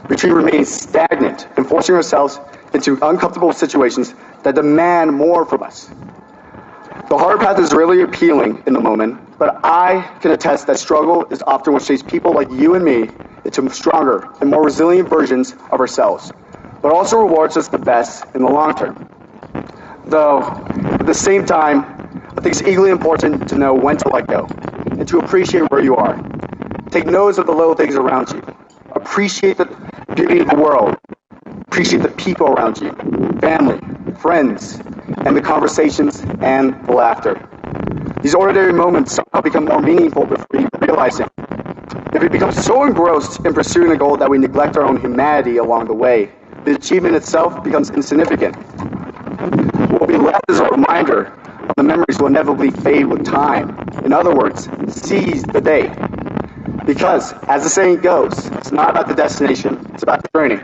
between remaining stagnant and forcing ourselves into uncomfortable situations that demand more from us. The hard path is really appealing in the moment, but I can attest that struggle is often what shapes people like you and me into stronger and more resilient versions of ourselves, but also rewards us the best in the long term. Though, at the same time, I think it's equally important to know when to let go and to appreciate where you are. Take notice of the little things around you. Appreciate the beauty of the world. Appreciate the people around you, family, friends, and the conversations and the laughter. These ordinary moments somehow become more meaningful before you realize it. If we become so engrossed in pursuing a goal that we neglect our own humanity along the way, the achievement itself becomes insignificant. What will be left is a reminder of the memories will inevitably fade with time. In other words, seize the day. Because, as the saying goes, it's not about the destination, it's about the journey.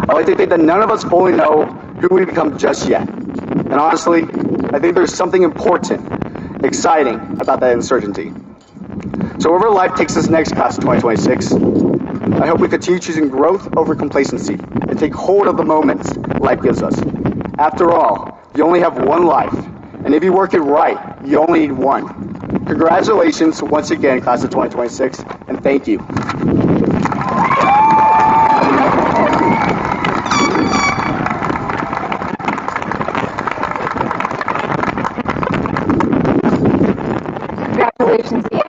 I like to think that none of us fully know who we become just yet. And honestly, I think there's something important, exciting about that uncertainty. So wherever life takes us next class of 2026, I hope we continue choosing growth over complacency and take hold of the moments life gives us. After all, you only have one life, and if you work it right, you only need one. Congratulations once again, class of 2026, and thank you. Congratulations, Ian.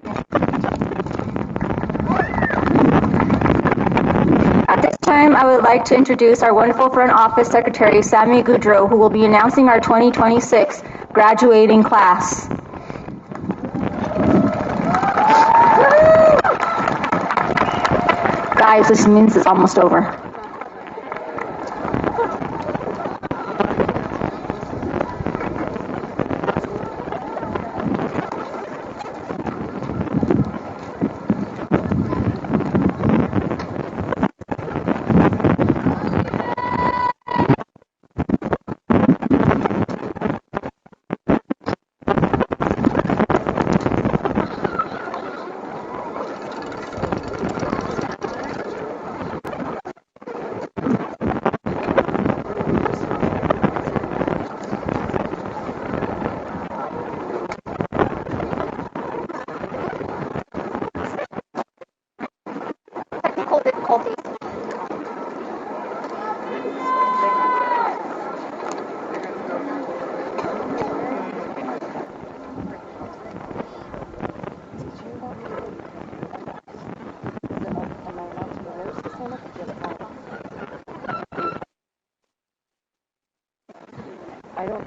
At this time, I would like to introduce our wonderful front office secretary, Sammy Goudreau, who will be announcing our 2026 graduating class. Guys, this means it's almost over.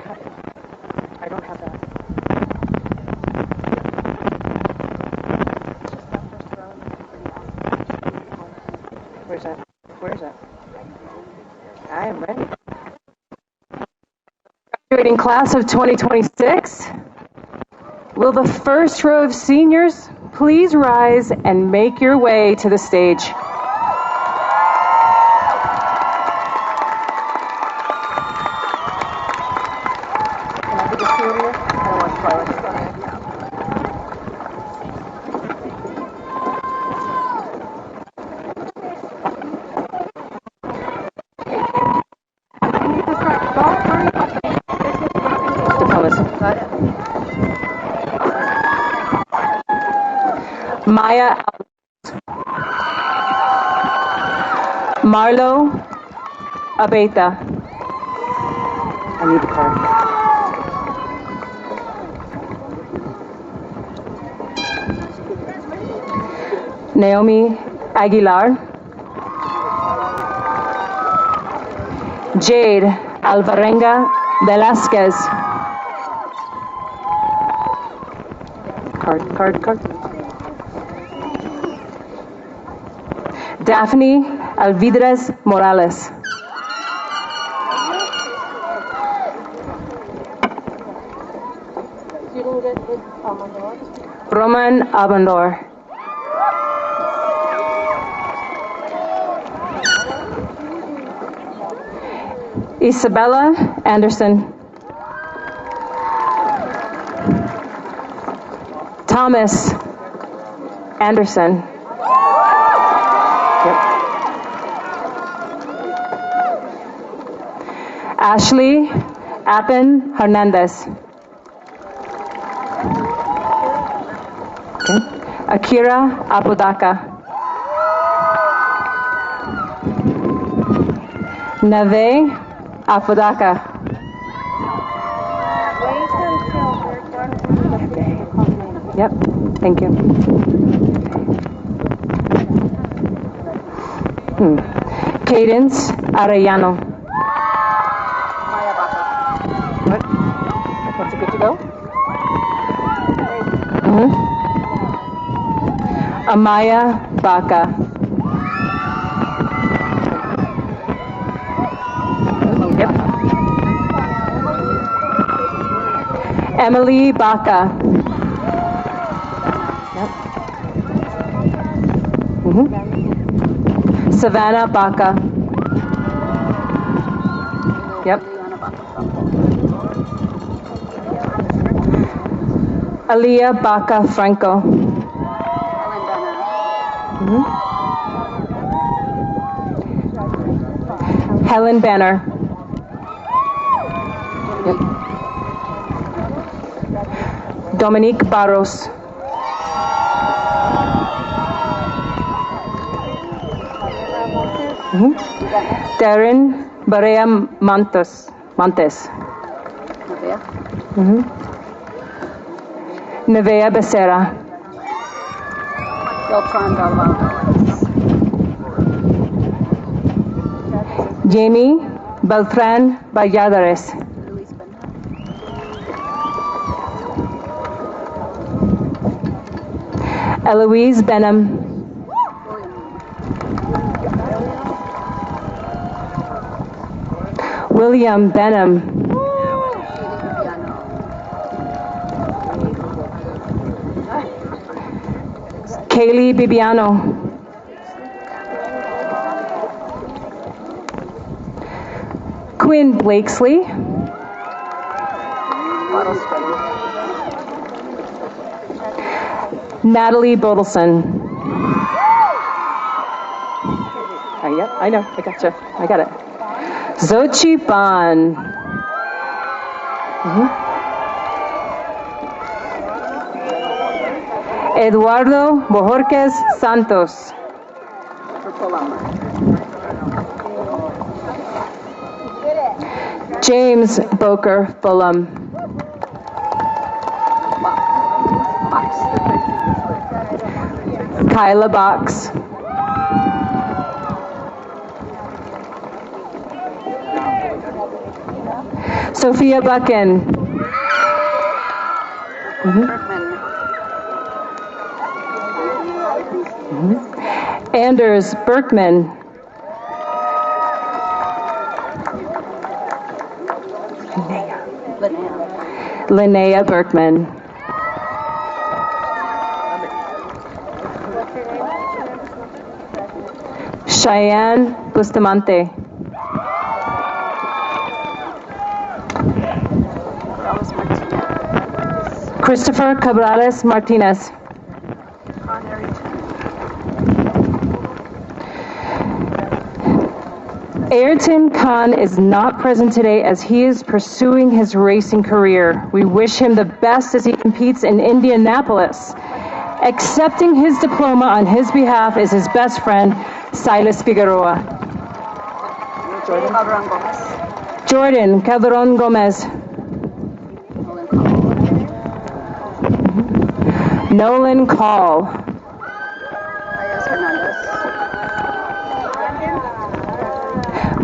I don't have that. Where's that? Where is that? I am ready. Graduating class of 2026. Will the first row of seniors please rise and make your way to the stage? Maya, Marlo Abeta. I need the card. Naomi Aguilar. Jade Alvarenga Velasquez. Card. Daphne Alvidres Morales. Roman Abandor. Isabella Anderson. Thomas Anderson. Yep. Ashley Appen Hernandez. Okay. Akira Apodaca. Nave Apodaca. Yep, thank you. Cadence Arellano. What? What's it good to go? Amaya Baca. Yep. Emily Baca. Yep. Savannah Baca. Yep. Aliyah Baca Franco. Helen Banner. Yep. Dominique Barros. Darren Barea Montes. Nevea Becerra. Jamie Beltran Valladares. Eloise Benham. William Benham. Kaylee Bibiano. Quinn Blakesley. Natalie Bodelson. Yep, I know. I gotcha. I got it. Zochi Ban. Eduardo Bojorquez Santos. James Boker Fulham. Kyla Box. Sophia Buchan. Anders Berkman. Linnea Berkman. Cheyenne Bustamante. Christopher Cabrales Martinez. Ayrton Khan is not present today as he is pursuing his racing career. We wish him the best as he competes in Indianapolis. Accepting his diploma on his behalf is his best friend, Silas Figueroa. Jordan Calderon Gomez. Nolan Call.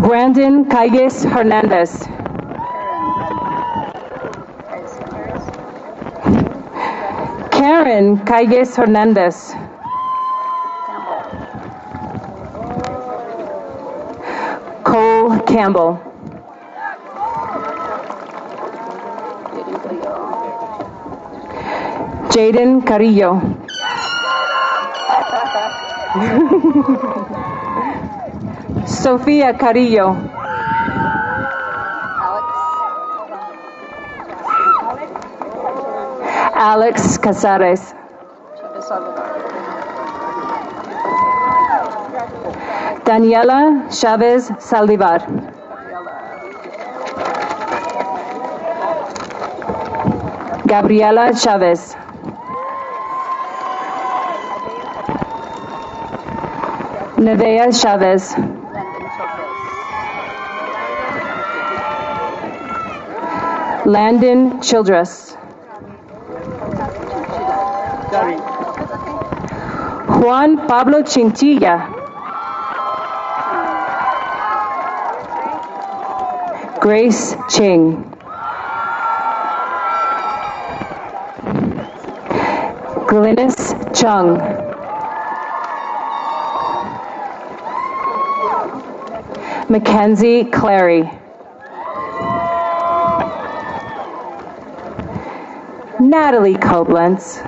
Brandon Calles Hernandez. Karen Calles Hernandez. Cole Campbell. Jaden Carrillo. Sofia Carrillo. Alex Casares. Daniela Chavez Saldivar. Gabriela Chavez. Nevea Chavez. Landon Childress. Juan Pablo Chinchilla. Grace Ching. Glynis Chung. Mackenzie Clary. Natalie Koblenz.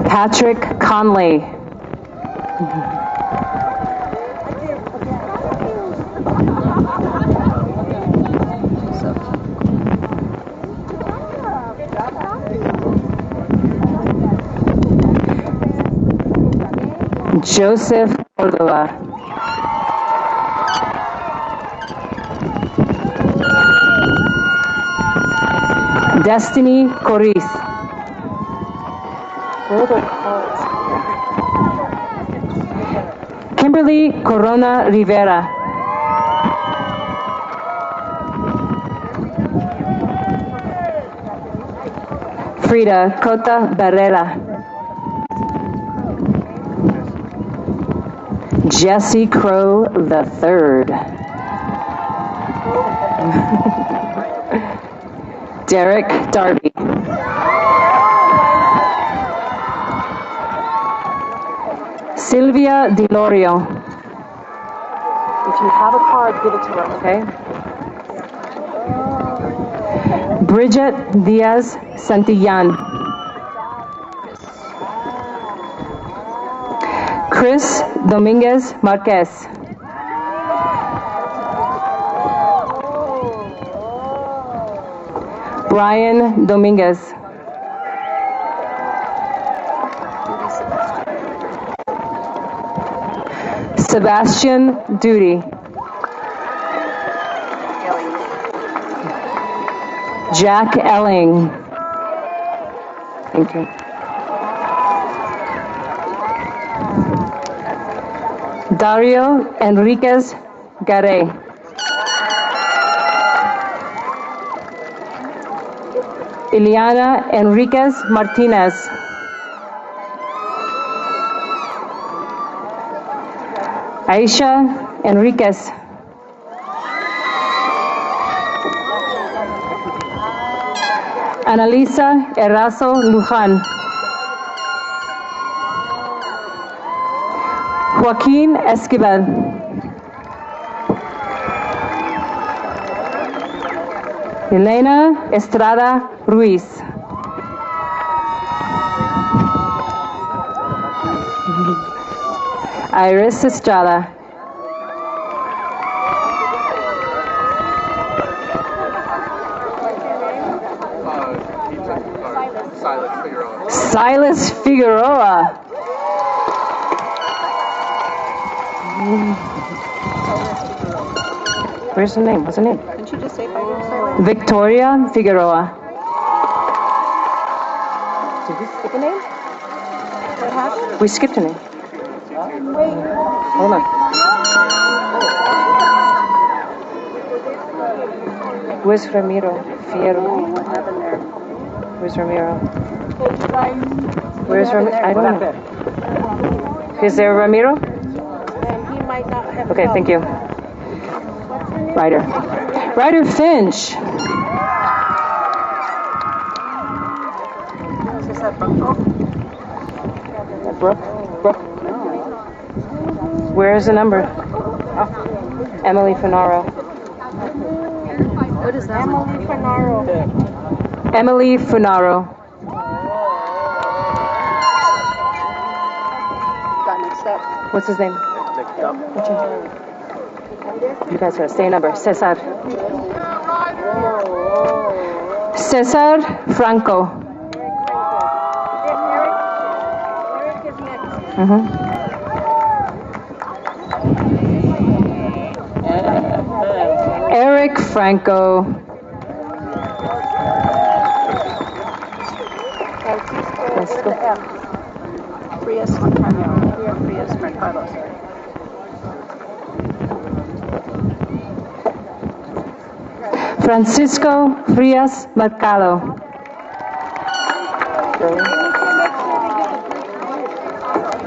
Patrick Conley. Joseph Cordova. Destiny Coriz. Kimberly Corona Rivera. Frida Cota Barrera. Jesse Crow III. Derek Darby. Sylvia DeLorio. If you have a card, give it to her, okay? Bridget Diaz Santillan. Chris Dominguez Marquez. Brian Dominguez. Sebastian Duty. Jack Elling. Thank you. Dario Enriquez Garay. Ileana Enriquez Martinez. Aisha Enriquez. Analisa Erazo Luján. Joaquín Esquivel. Elena Estrada Ruiz. Iris Estrada. Silas Figueroa. Where's the name? What's the name? Didn't you just say by yourself? Victoria Figueroa. Did we skip a name? What happened? We skipped a name. Wait. Hold on. Where's Ramiro Fierro? What happened there? Where's Ramiro? Where's Ramiro? I don't know. Is there Ramiro? He might not have. Okay, thank you. Ryder. Ryder Finch. Is that Brooke? Brooke. Where's the number? Emily Finaro. What is that? Emily Finaro. Emily Finaro. Got mixed up. What's his name? You guys gotta say a number. Cesar. Cesar Franco. Eric Franco. Frias Mercado. Frias Mercado. Francisco Frias Mercado.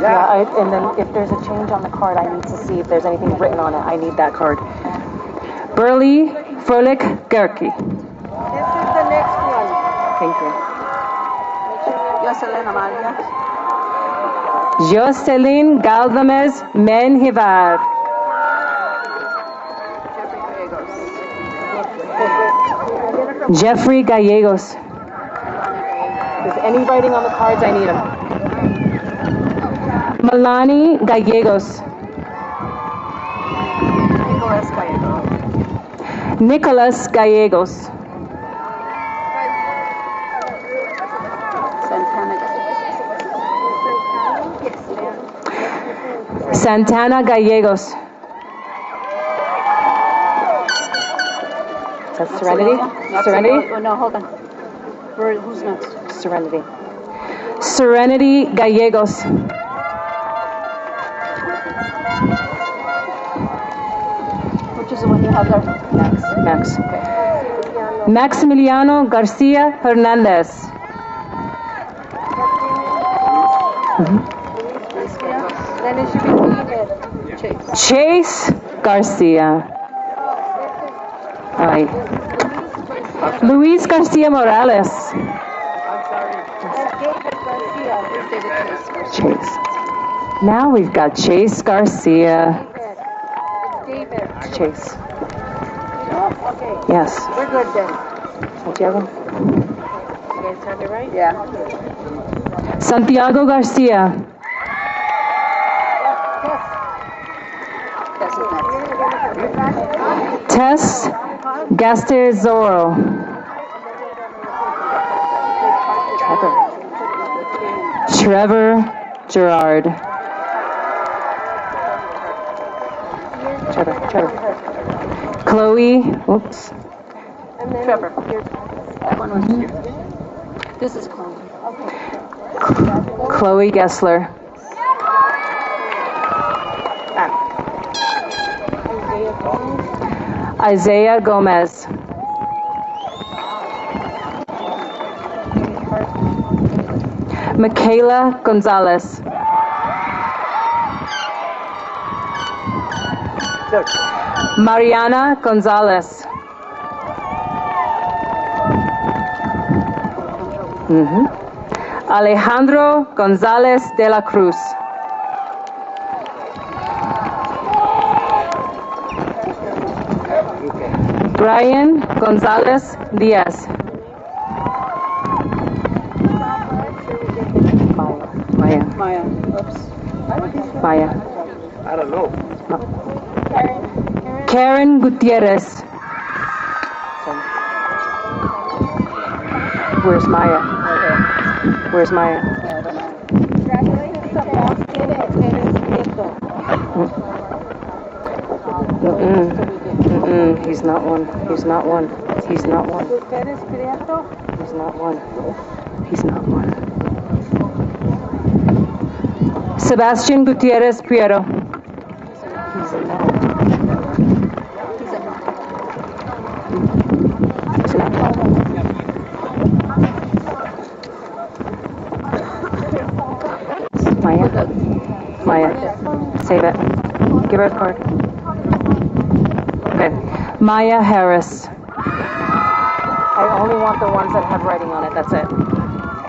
Yeah, and then if there's a change on the card, I need to see if there's anything written on it. I need that card. Burley Froelich Gerke. This is the next one. Thank you. Jocelyn Amalia. Jocelyn Galdames Menjivar. Jeffrey Gallegos. Is any writing on the cards? I need them. Melanie Gallegos. Nicholas Gallegos. Santana Gallegos. That's Serenity? Serenity? Oh, no, hold on. Who's next? Serenity. Serenity Gallegos. Which is the one you have there? Max. Maximiliano Garcia Hernandez. Then it should be Chase Garcia. Ay. Luis Garcia Morales. Chase. Now we've got Chase Garcia. Chase. Yes. We're good then. Santiago. You guys have it right? Yeah. Santiago Garcia. Tess Gastezoro. Trevor Gerard. Trevor. Chloe. Oops. Trevor. That one was here. This is Chloe. Chloe Gessler. Isaiah Gomez. Michaela Gonzalez. Mariana Gonzalez. Alejandro Gonzalez de la Cruz. Brian Gonzalez Diaz. Maya. Maya. I don't know. Karen Gutierrez. Where's Maya? Where's Maya? He's not one. He's not one. He's not one. He's not one. He's not one. Sebastian Gutierrez Prieto. He's a no. He's not. Maya. Save it. Give her a card. Okay. Maya Harris. I only want the ones that have writing on it. That's it.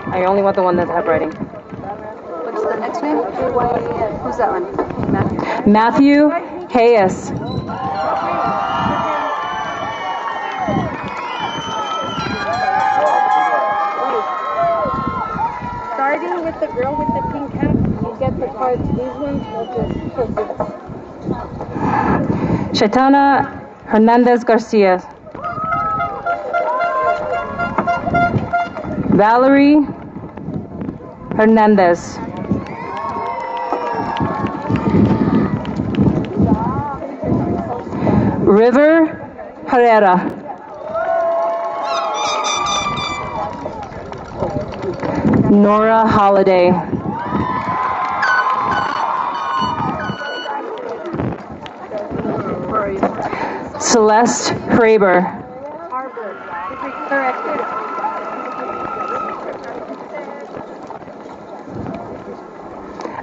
I only want the one that have writing. What's the next name? Who's that one? Matthew Hayes. Starting with the girl with the pink hat, you get the cards. These ones will just Shaitana Hernandez Garcia. Valerie Hernandez. River Herrera. Nora Holiday. Celeste Hraber.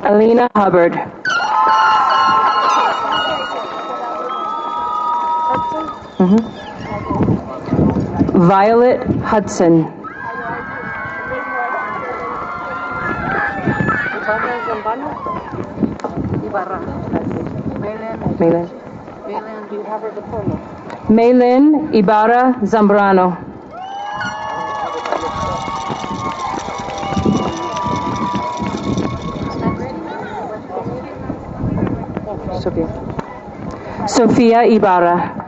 Alina Hubbard. Violet Hudson. Maylin. Do you have her diploma? Maylin Ibarra Zambrano. Sofia Ibarra.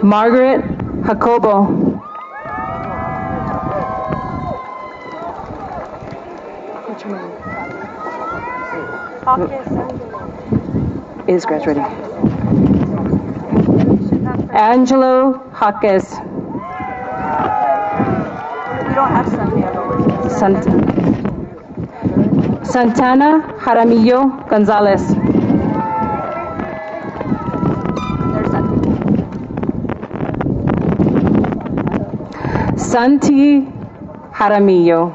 Margaret Jacobo. Is graduating. Angelo Jaques. We don't have Santiago. Santana Jaramillo Gonzalez. Santi Jaramillo.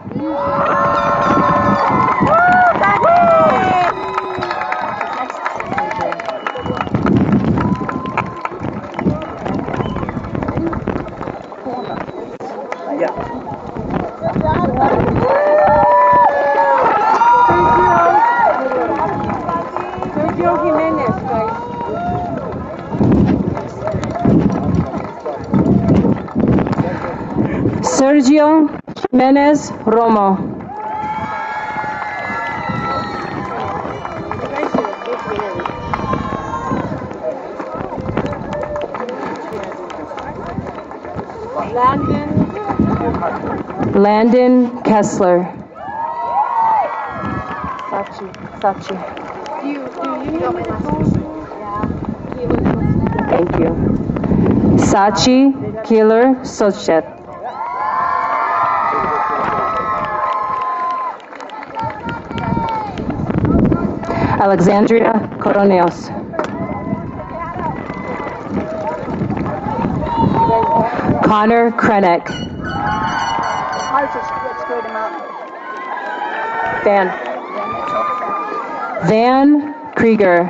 Sergio Jimenez Romo. Landon Kessler. Sachi. Thank you. Sachi Killer Sochet. Alexandria Coroneos. Connor Krennick. Let's grade them out. Van Krieger.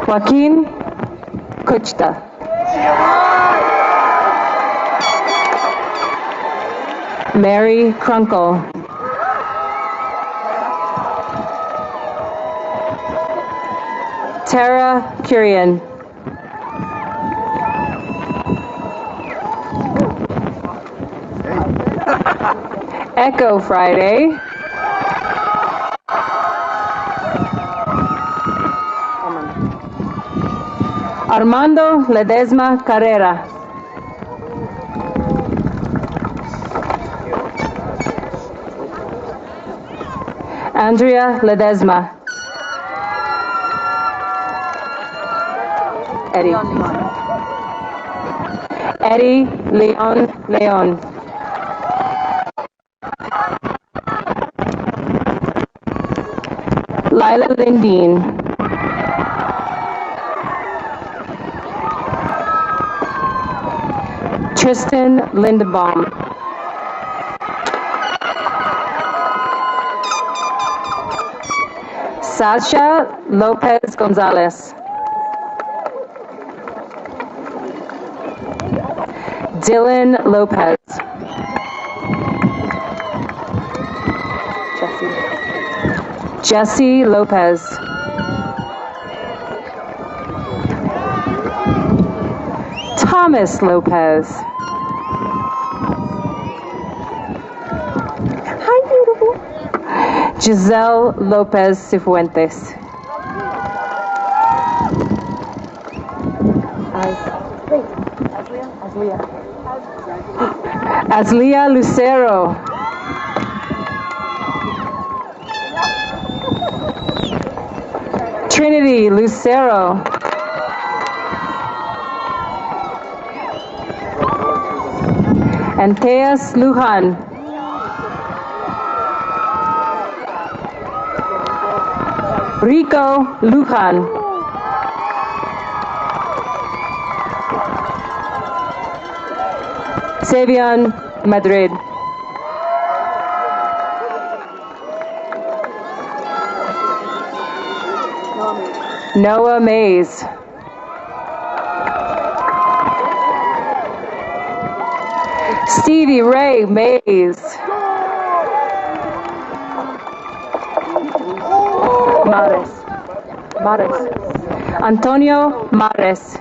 Joaquin Kuchta. Mary Krunkle. Tara Curian. Echo Friday. Armando Ledesma Carrera. Andrea Ledesma. Eddie Leon. Lila Lindeen. Tristan Lindenbaum. Sasha Lopez Gonzalez. Dylan Lopez. Jesse Lopez. Thomas Lopez. Hi, beautiful. Giselle Lopez Cifuentes. Aslia Lucero. Trinity Lucero. Anteas Lujan. Rico Lujan. Savion Madrid. Noah Mays. Stevie Ray Mays. Mares. Antonio Mares.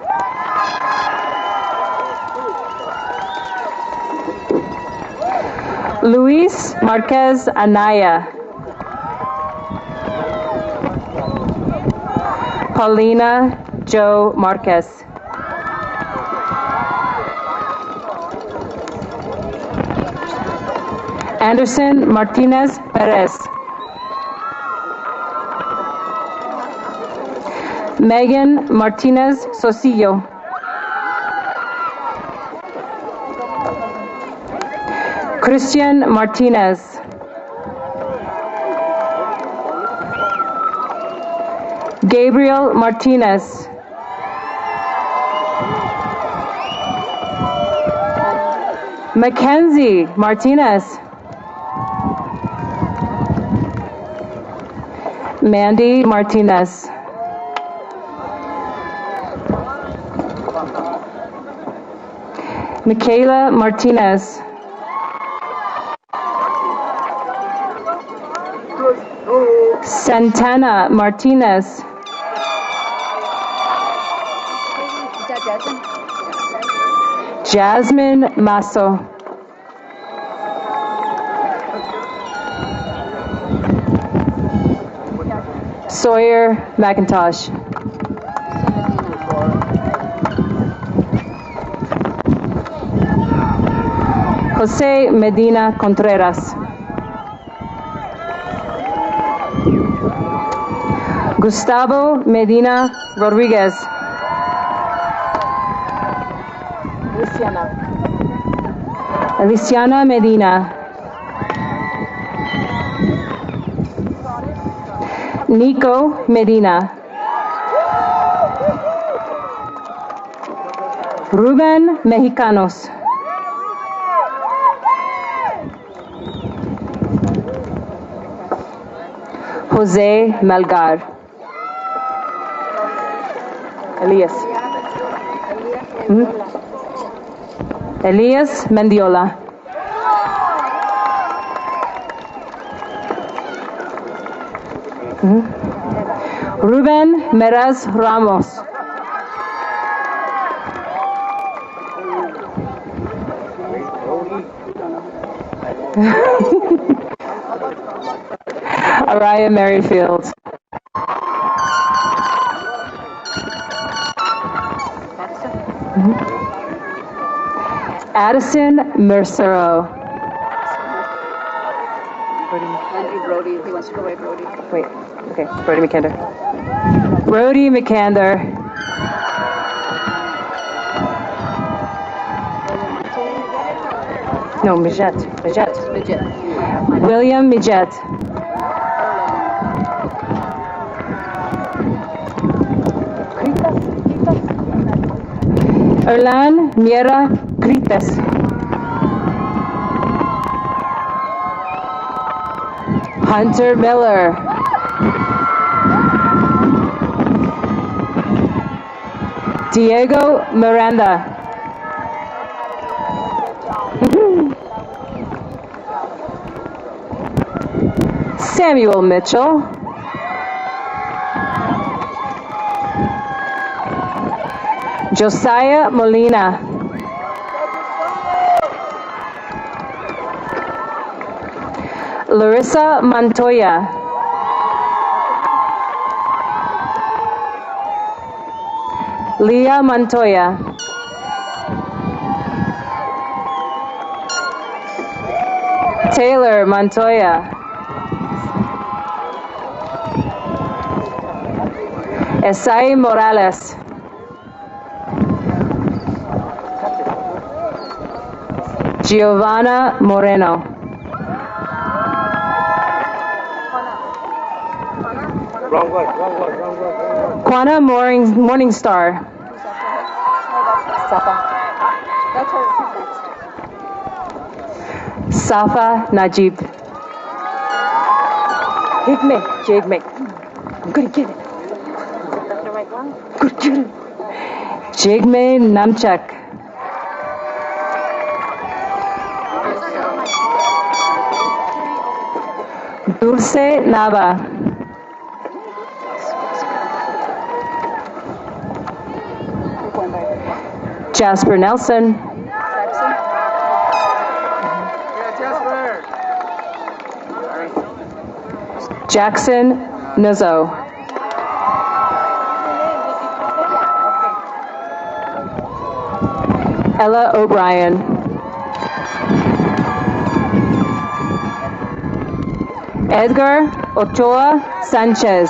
Luis Marquez Anaya. Paulina Joe Marquez. Anderson Martinez Perez. Megan Martinez Sosillo. Christian Martinez. Gabriel Martinez. Mackenzie Martinez. Mandy Martinez. Michaela Martinez. Santana Martinez. Is that Jasmine Masso. Sawyer McIntosh. Jose Medina Contreras. Gustavo Medina Rodriguez. Luciana Medina. Nico Medina. Ruben Mexicanos. Jose Melgar. Elias. Elias Mendiola. Ruben Meraz Ramos. Araya Merrifield. Addison Mercero. Brody, he wants to go away, Brody. Wait, okay, Brody McKander. Brody McKander. No, Mijet. William Mijet. Erlan Miera Grites. Hunter Miller. Diego Miranda. Samuel Mitchell. Josiah Molina. Larissa Montoya. Leah Montoya. Taylor Montoya. Esai Morales. Giovanna Moreno. Wrong word. Quana Morningstar. That's her next. Safa Najib. Jigme. I'm gonna get it. That's the right one? Good, get it. Jigme Namchak. Dulce Nava. Jasper Nelson. Jackson Nuzzo. Ella O'Brien. Edgar Ochoa Sanchez.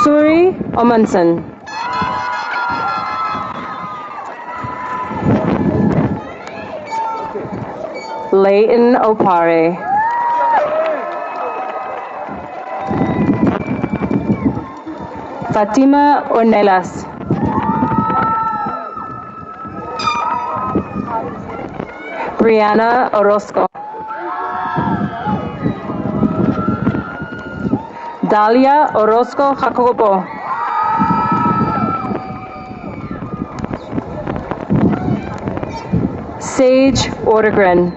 Suri Omanson. Leighton Opare. Fatima Ornelas. Brianna Orozco. Dalia Orozco Jacobo. Sage Ortegren.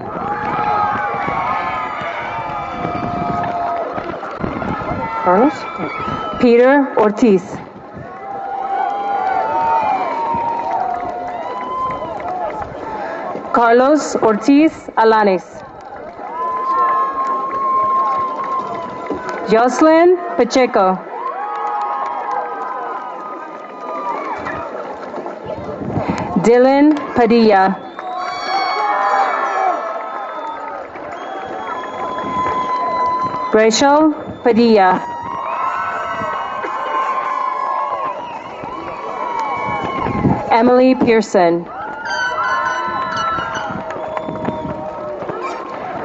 Carlos? Peter Ortiz. Carlos Ortiz Alanis. Jocelyn Pacheco. Dylan Padilla. Rachel Padilla. Emily Pearson.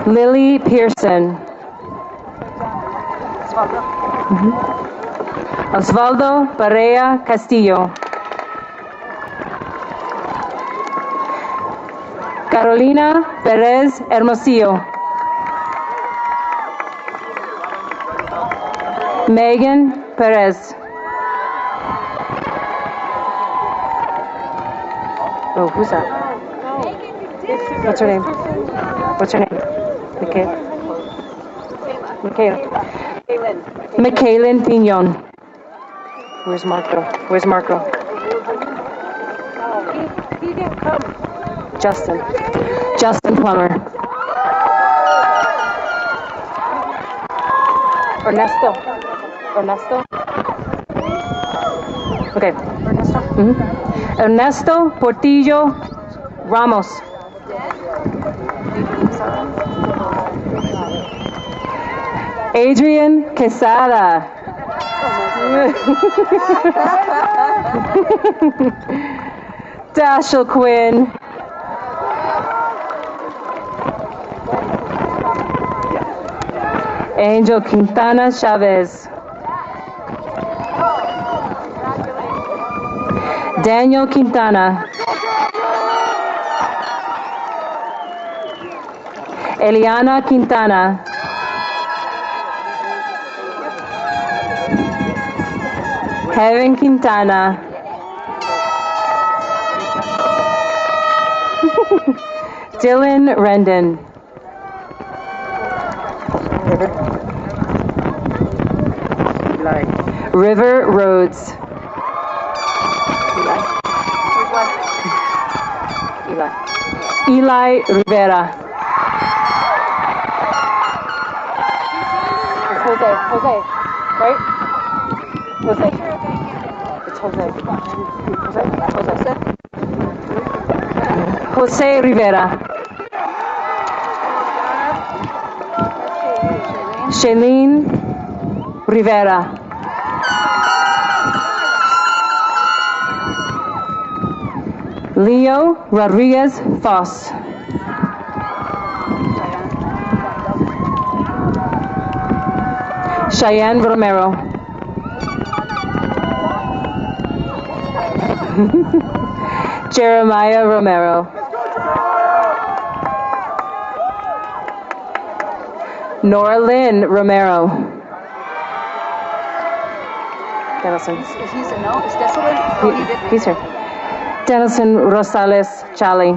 Lily Pearson. Osvaldo Barea Castillo. Carolina Perez Hermosillo. Megan Perez. Oh, who's that? What's her name? What's her name? Michaelin Pinon. Where's Marco? Where's Marco? He didn't come. Justin. Justin Plummer. Ernesto. Ernesto? Okay. Ernesto? Mm-hmm. Ernesto Portillo Ramos. Adrian Quesada. Dashiell Quinn. Angel Quintana Chavez. Daniel Quintana. Eliana Quintana. Heaven Quintana. Dylan Rendon. River Rhodes. Eli Rivera. It's Jose, right? Jose. It's Jose. Jose Rivera. Shailene Rivera. Leo Rodriguez Foss. Cheyenne Romero. Jeremiah Romero. Nora Lynn Romero. Dennison. Is he a no? Is Desolin? Oh, he did. He's here. Dennison Rosales Charlie.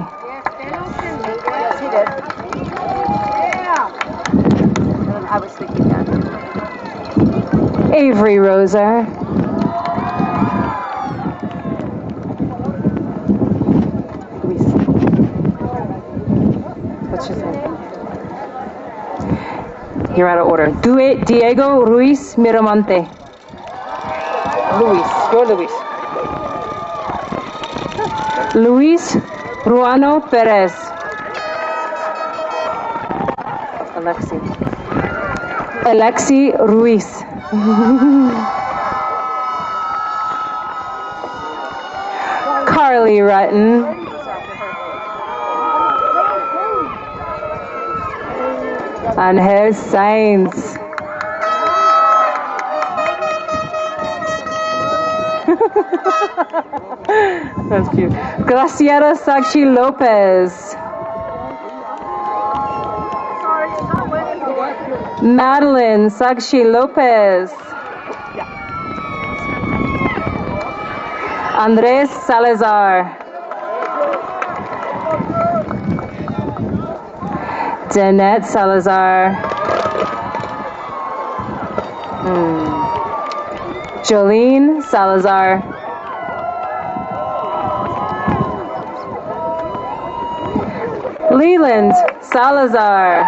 Yes, he did. I was thinking that. Avery Rosa. What's his name? You're out of order. Diego Ruiz Miramonte. Luis. You're Luis. Luis Ruano Perez. Alexi Ruiz. Carly Rutten. Angel Sainz. That's cute. Graciela Sakshi Lopez. Madeline Sakshi Lopez. Andres Salazar. Danette Salazar. Jolene Salazar. Leland Salazar.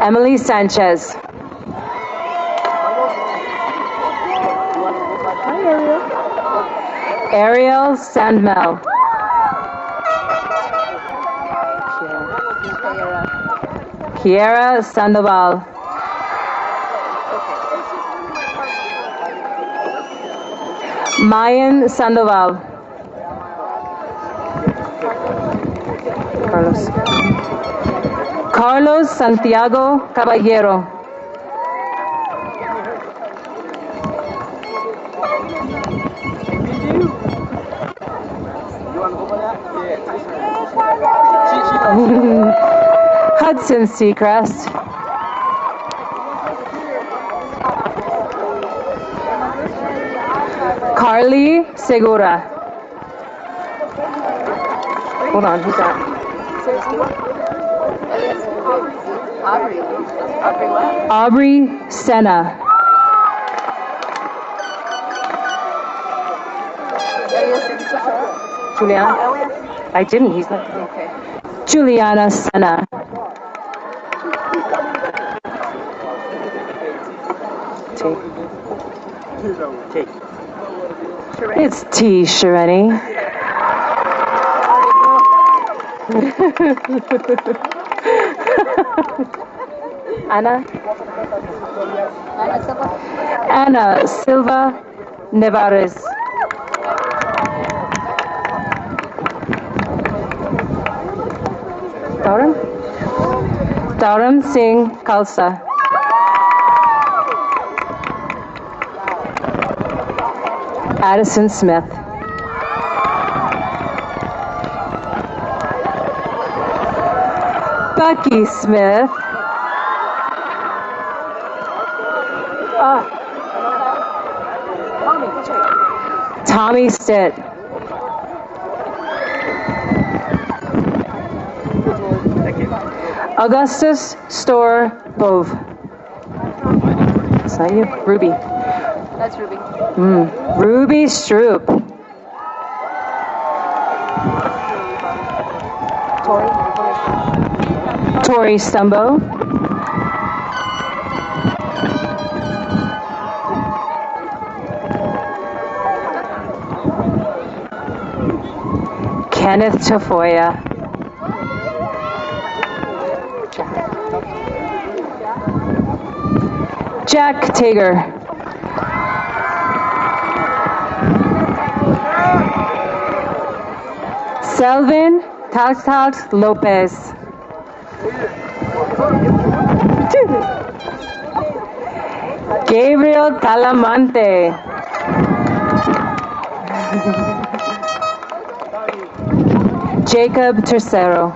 Emily Sanchez. Ariel Sandmel. Kiera Sandoval. Mayan Sandoval. Carlos Santiago Caballero. Hudson Seacrest. Carly Segura. Hold on, who's that? Aubrey Senna. Juliana? I didn't, he's not. Okay. Juliana Senna. T. It's T. Shareni. Anna Silva Nevares. Dauram Singh Khalsa. Addison Smith. Bucky Smith. Tommy Stitt. Augustus Store Bove. Is that you? Ruby. That's Ruby. Ruby Stroop. Tori Stumbo. Kenneth Tafoya. Jack Tager. Selvin Taxalt Lopez. Gabriel Talamante. Jacob Tercero.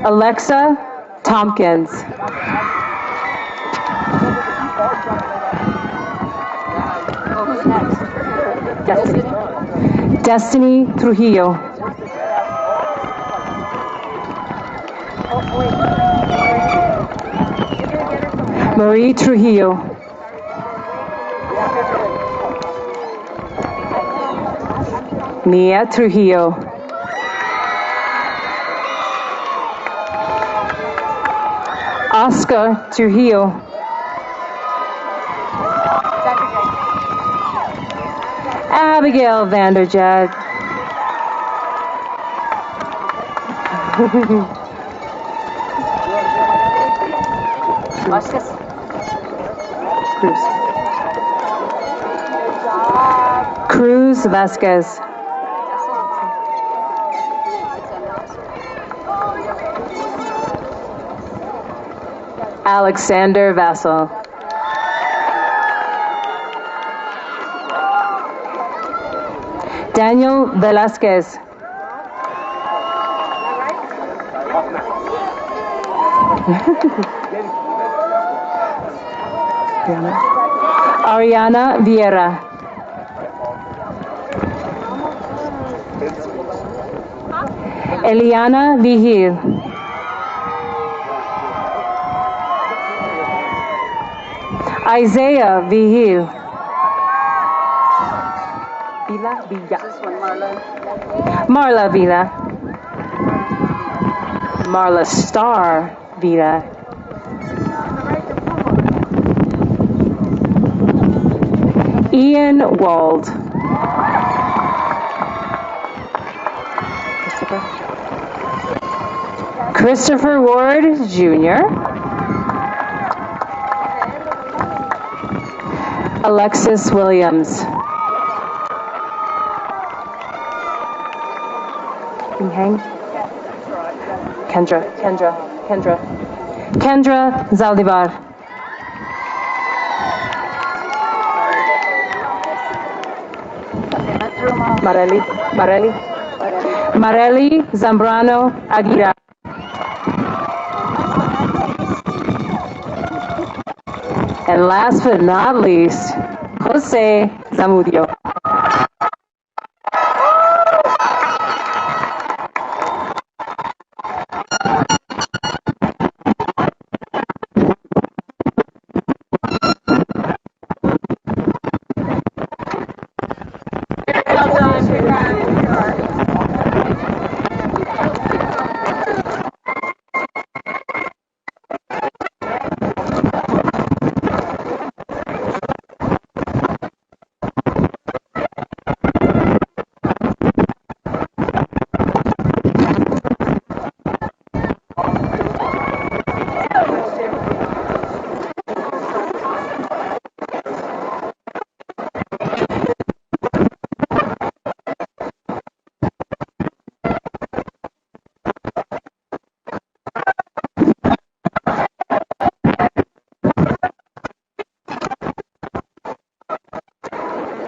Alexa Tompkins. Destiny Trujillo. Marie Trujillo. Mia Trujillo. Oscar Trujillo. Abigail Vanderjag. Cruz Vasquez. Alexander Vassal. Daniel Velasquez. Ariana Vieira. Eliana Vigil. Isaiah Vigil. Marla Villa. Marla Star Villa. Ian Wald. Christopher Ward Jr. Alexis Williams. Kendra. Kendra Zaldivar. Mareli Zambrano Aguirre. And last but not least, Jose Zamudio.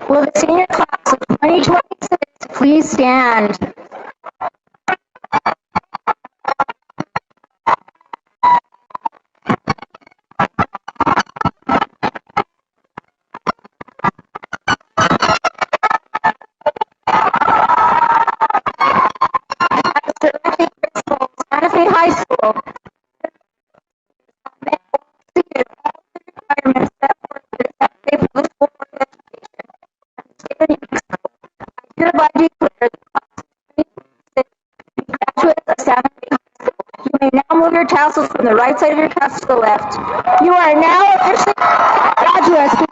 Will the senior class of 2026 please stand? Santa Fe High School. Requirements set forth for the Santa Fe Public School Board of Education and the state of New Mexico. I hereby declare the class of 2026 to be graduates of Santa Fe High School. You may now move your tassels from the right side of your class to the left. You are now officially graduates.